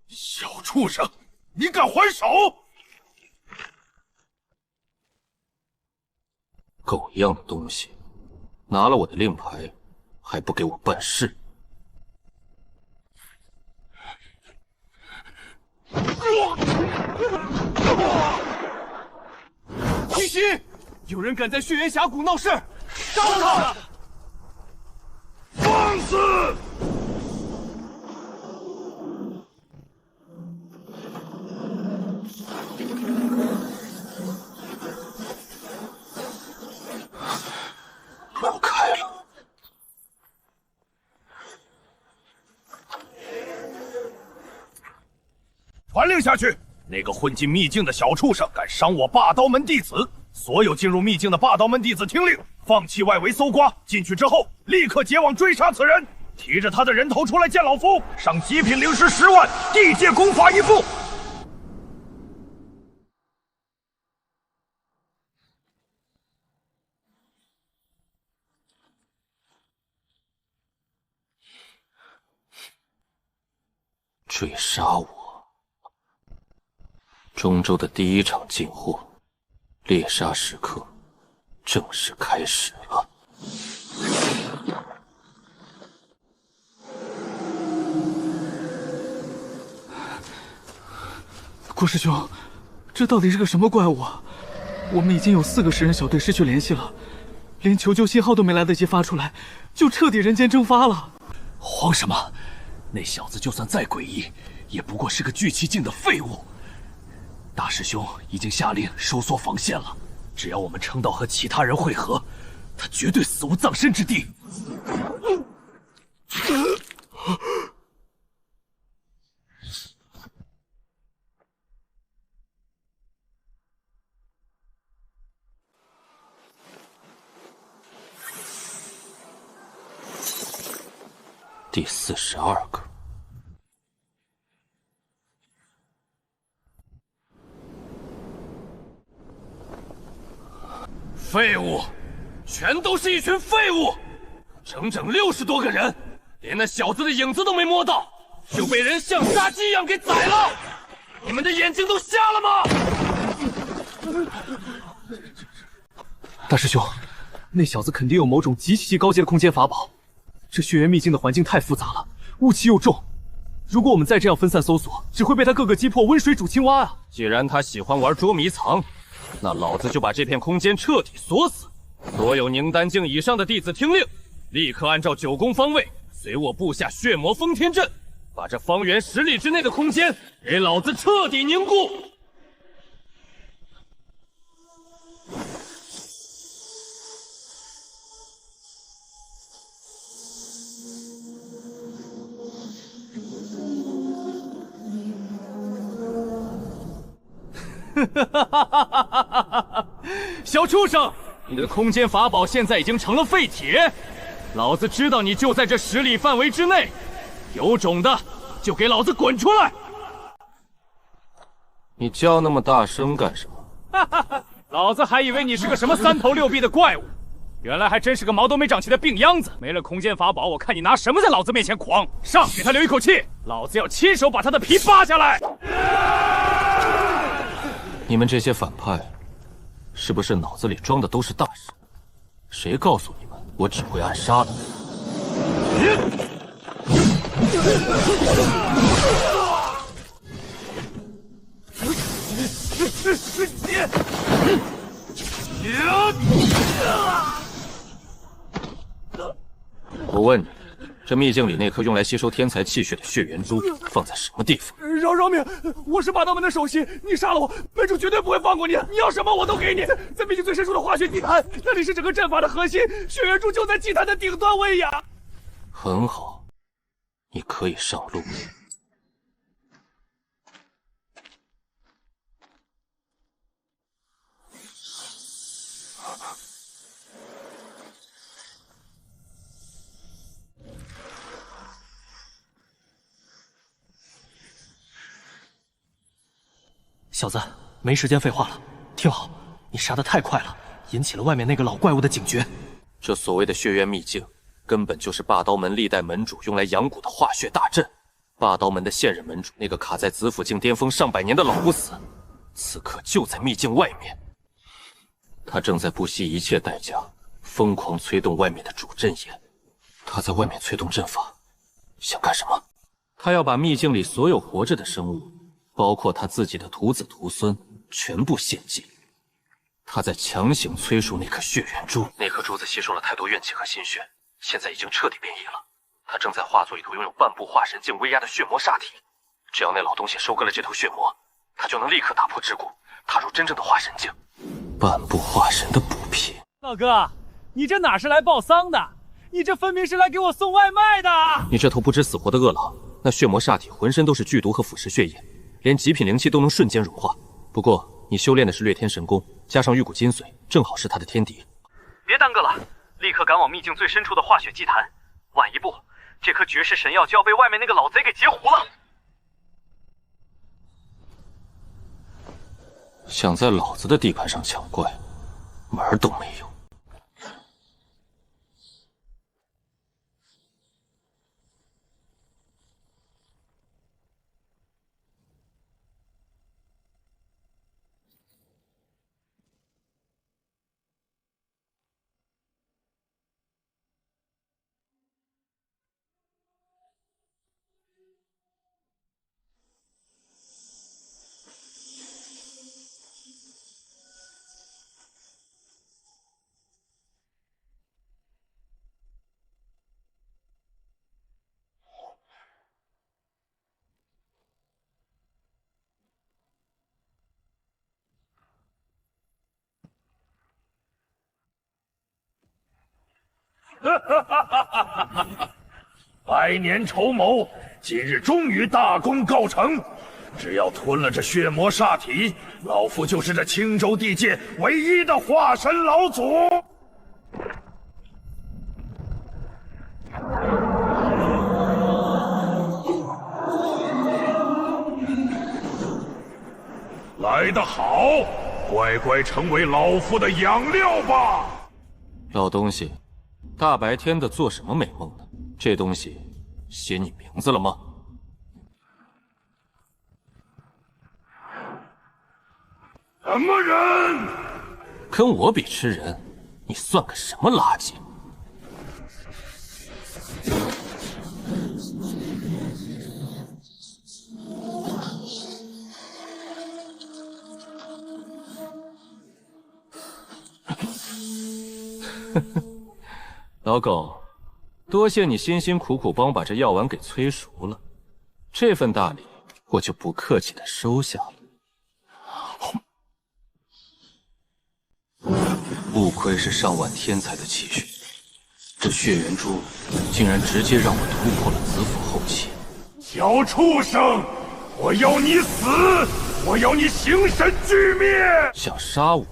小畜生，你敢还手！狗一样的东西，拿了我的令牌，还不给我办事！玉溪，有人敢在血源峡谷闹事，杀了他！放肆！门开了。传令下去，那个混进秘境的小畜生敢伤我霸刀门弟子，所有进入秘境的霸刀门弟子听令，放弃外围搜刮，进去之后立刻结网追杀此人，提着他的人头出来见老夫，赏极品灵石10万，地界功法1副。追杀我！中州的第一场禁货，猎杀时刻正式开始了。郭师兄，这到底是个什么怪物啊？我们已经有4个食人小队失去联系了，连求救信号都没来得及发出来，就彻底人间蒸发了。慌什么？那小子就算再诡异，也不过是个聚气境的废物。大师兄已经下令收缩防线了，只要我们撑到和其他人会合，他绝对死无葬身之地。第42个。废物，全都是一群废物！整整60多个人，连那小子的影子都没摸到，就被人像杀鸡一样给宰了！你们的眼睛都瞎了吗？大师兄，那小子肯定有某种极其高阶的空间法宝。这血源秘境的环境太复杂了，雾气又重，如果我们再这样分散搜索，只会被他各个击破温水煮青蛙啊！既然他喜欢玩捉迷藏，那老子就把这片空间彻底锁死。所有宁丹境以上的弟子听令，立刻按照9宫方位，随我布下血魔封天阵，把这方圆10里之内的空间给老子彻底凝固。小畜生，你的空间法宝现在已经成了废铁，老子知道你就在这10里范围之内，有种的就给老子滚出来！你叫那么大声干什么？老子还以为你是个什么3头6臂的怪物，原来还真是个毛都没长齐的病秧子。没了空间法宝，我看你拿什么在老子面前狂！上，给他留一口气，老子要亲手把他的皮扒下来！你们这些反派，是不是脑子里装的都是大神？谁告诉你们我只会暗杀的？我问你，这秘境里那颗用来吸收天才气血的血元珠放在什么地方？饶命！我是霸道门的首席，你杀了我，门主绝对不会放过你。你要什么我都给你。在秘境最深处的化血祭坛，那里是整个阵法的核心，血元珠就在祭坛的顶端喂养。很好，你可以上路。小子，没时间废话了，听好，你杀得太快了，引起了外面那个老怪物的警觉。这所谓的血渊秘境，根本就是霸刀门历代门主用来养蛊的化血大阵。霸刀门的现任门主，那个卡在紫府境巅峰上百年的老不死，此刻就在秘境外面。他正在不惜一切代价，疯狂催动外面的主阵眼。他在外面催动阵法，想干什么？他要把秘境里所有活着的生物，包括他自己的徒子徒孙，全部献祭。他在强行催熟那颗血元珠，那颗珠子吸收了太多怨气和心血，现在已经彻底变异了。他正在化作一头拥有半步化神境威压的血魔煞体。只要那老东西收割了这头血魔，他就能立刻打破桎梏，踏入真正的化神境。半步化神的补品。老哥，你这哪是来报丧的？你这分明是来给我送外卖的！你这头不知死活的恶狼，那血魔煞体浑身都是剧毒和腐蚀血液，连极品灵气都能瞬间融化。不过你修炼的是掠天神功，加上玉骨精髓，正好是他的天敌。别耽搁了，立刻赶往秘境最深处的化血祭坛。晚一步，这颗绝世神药就要被外面那个老贼给截胡了。想在老子的地盘上抢怪，门儿都没有。百年筹谋，今日终于大功告成。只要吞了这血魔煞体，老夫就是这青州地界唯一的化神老祖。来得好，乖乖成为老夫的养料吧。老东西，大白天的做什么美梦呢？这东西写你名字了吗？什么人？跟我比吃人，你算个什么垃圾？老狗，多谢你辛辛苦苦帮我把这药丸给催熟了，这份大礼我就不客气的收下了。不愧是上万天才的气血，这血元珠竟然直接让我突破了紫府后期。小畜生，我要你死，我要你形神俱灭！想杀我，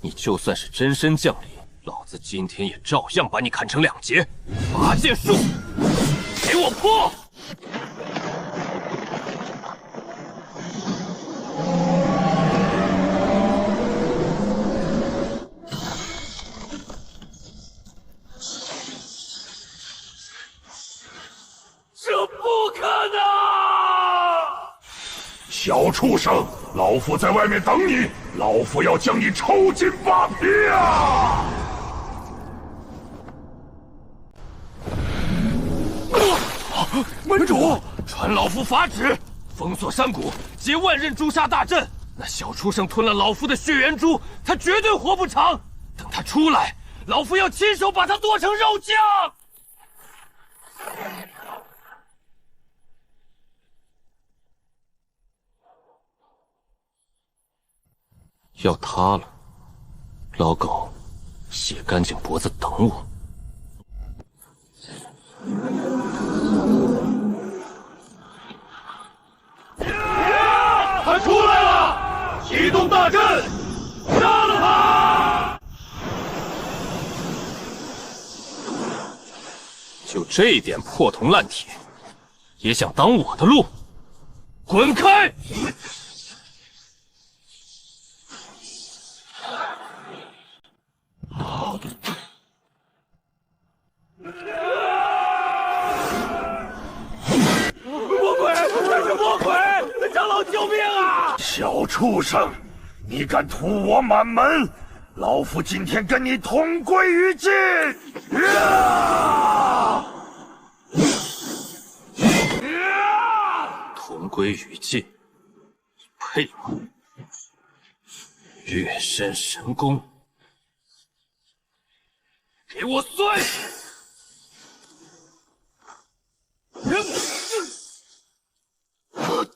你就算是真身降临，老子今天也照样把你砍成两截。拔剑术，给我破！这不可能！小畜生，老夫在外面等你，老夫要将你抽筋扒皮啊！门主，传老夫法旨，封锁山谷，结万仞诛杀大阵。那小畜生吞了老夫的血元珠，他绝对活不长。等他出来，老夫要亲手把他剁成肉酱。要塌了，老狗，血干净脖子等我。他出来了！启动大阵，杀了他！就这点破铜烂铁，也想挡我的路？滚开！畜生！你敢屠我满门，老夫今天跟你同归于尽！同归于尽？配吗？月身神功，给我碎！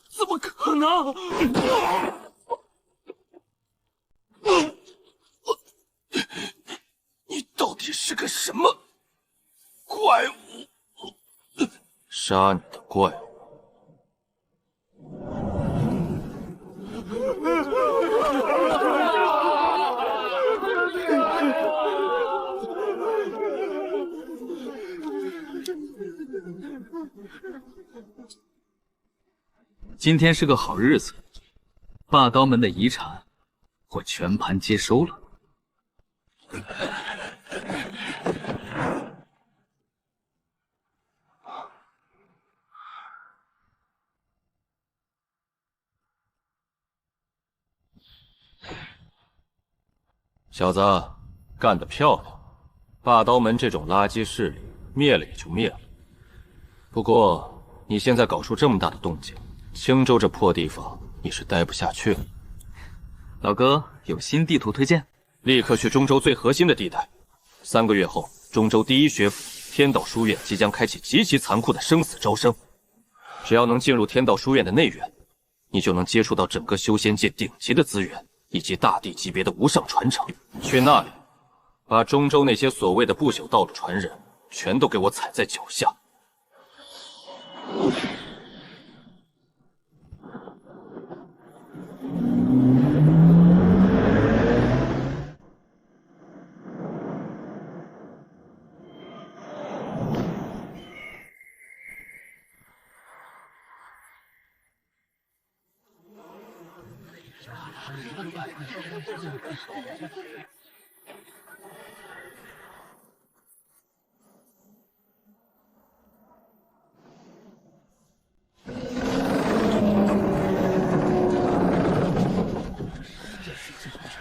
怎么可能？你到底是个什么怪物？杀你的怪物！今天是个好日子，霸刀门的遗产我全盘接收了。小子，干得漂亮！霸刀门这种垃圾势力，灭了也就灭了。不过你现在搞出这么大的动静，青州这破地方你是待不下去了。老哥，有新地图推荐？立刻去中州最核心的地带。3个月后，中州第一学府天道书院即将开启极其残酷的生死招生。只要能进入天道书院的内院，你就能接触到整个修仙界顶级的资源，以及大帝级别的无上传承。去那里，把中州那些所谓的不朽道路传人，全都给我踩在脚下。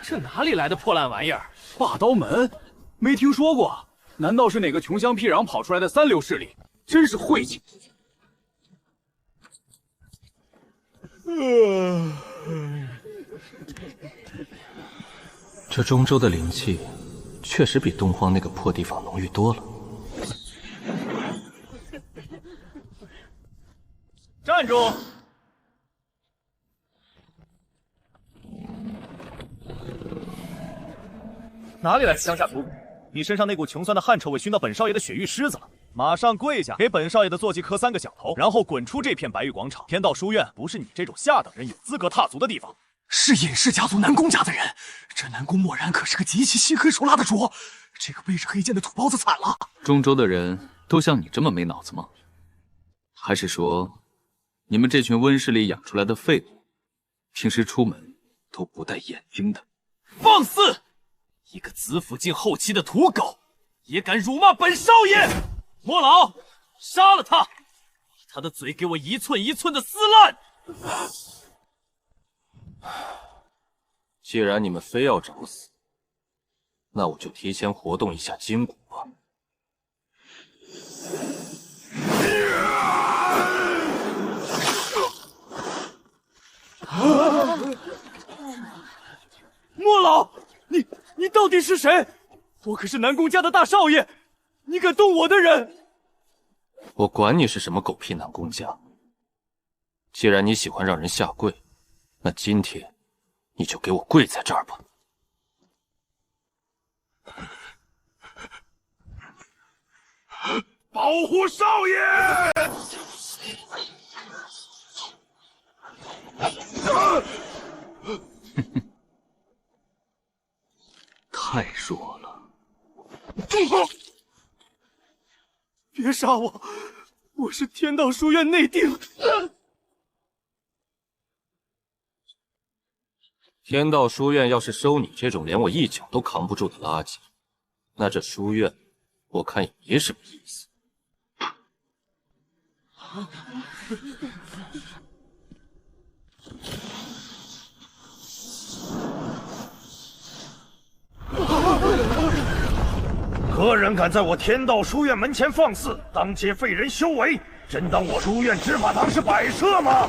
这哪里来的破烂玩意儿？霸刀门，没听说过？难道是哪个穷乡僻壤跑出来的三流势力？真是晦气！这中州的灵气，确实比东荒那个破地方浓郁多了。站住！哪里来的乡下土匪？你身上那股穷酸的汗臭味熏到本少爷的血域狮子了，马上跪下，给本少爷的坐骑磕3个响头，然后滚出这片白玉广场。天道书院不是你这种下等人有资格踏足的地方。是尹氏家族南宫家的人，这南宫默然可是个极其心狠手辣的主，这个背着黑剑的土包子惨了。中州的人都像你这么没脑子吗？还是说，你们这群温室里养出来的废物，平时出门都不带眼睛的？放肆！一个子府境后期的土狗，也敢辱骂本少爷！莫老，杀了他！把他的嘴给我一寸一寸的撕烂！既然你们非要找死，那我就提前活动一下筋骨吧。莫老，你到底是谁？我可是南宫家的大少爷，你敢动我的人？我管你是什么狗屁南宫家，既然你喜欢让人下跪，那今天你就给我跪在这儿吧。保护少爷！太弱了！别杀我，我是天道书院内定。天道书院要是收你这种连我一脚都扛不住的垃圾，那这书院我看也没什么意思。何人敢在我天道书院门前放肆，当街废人修为？真当我书院执法堂是摆设吗？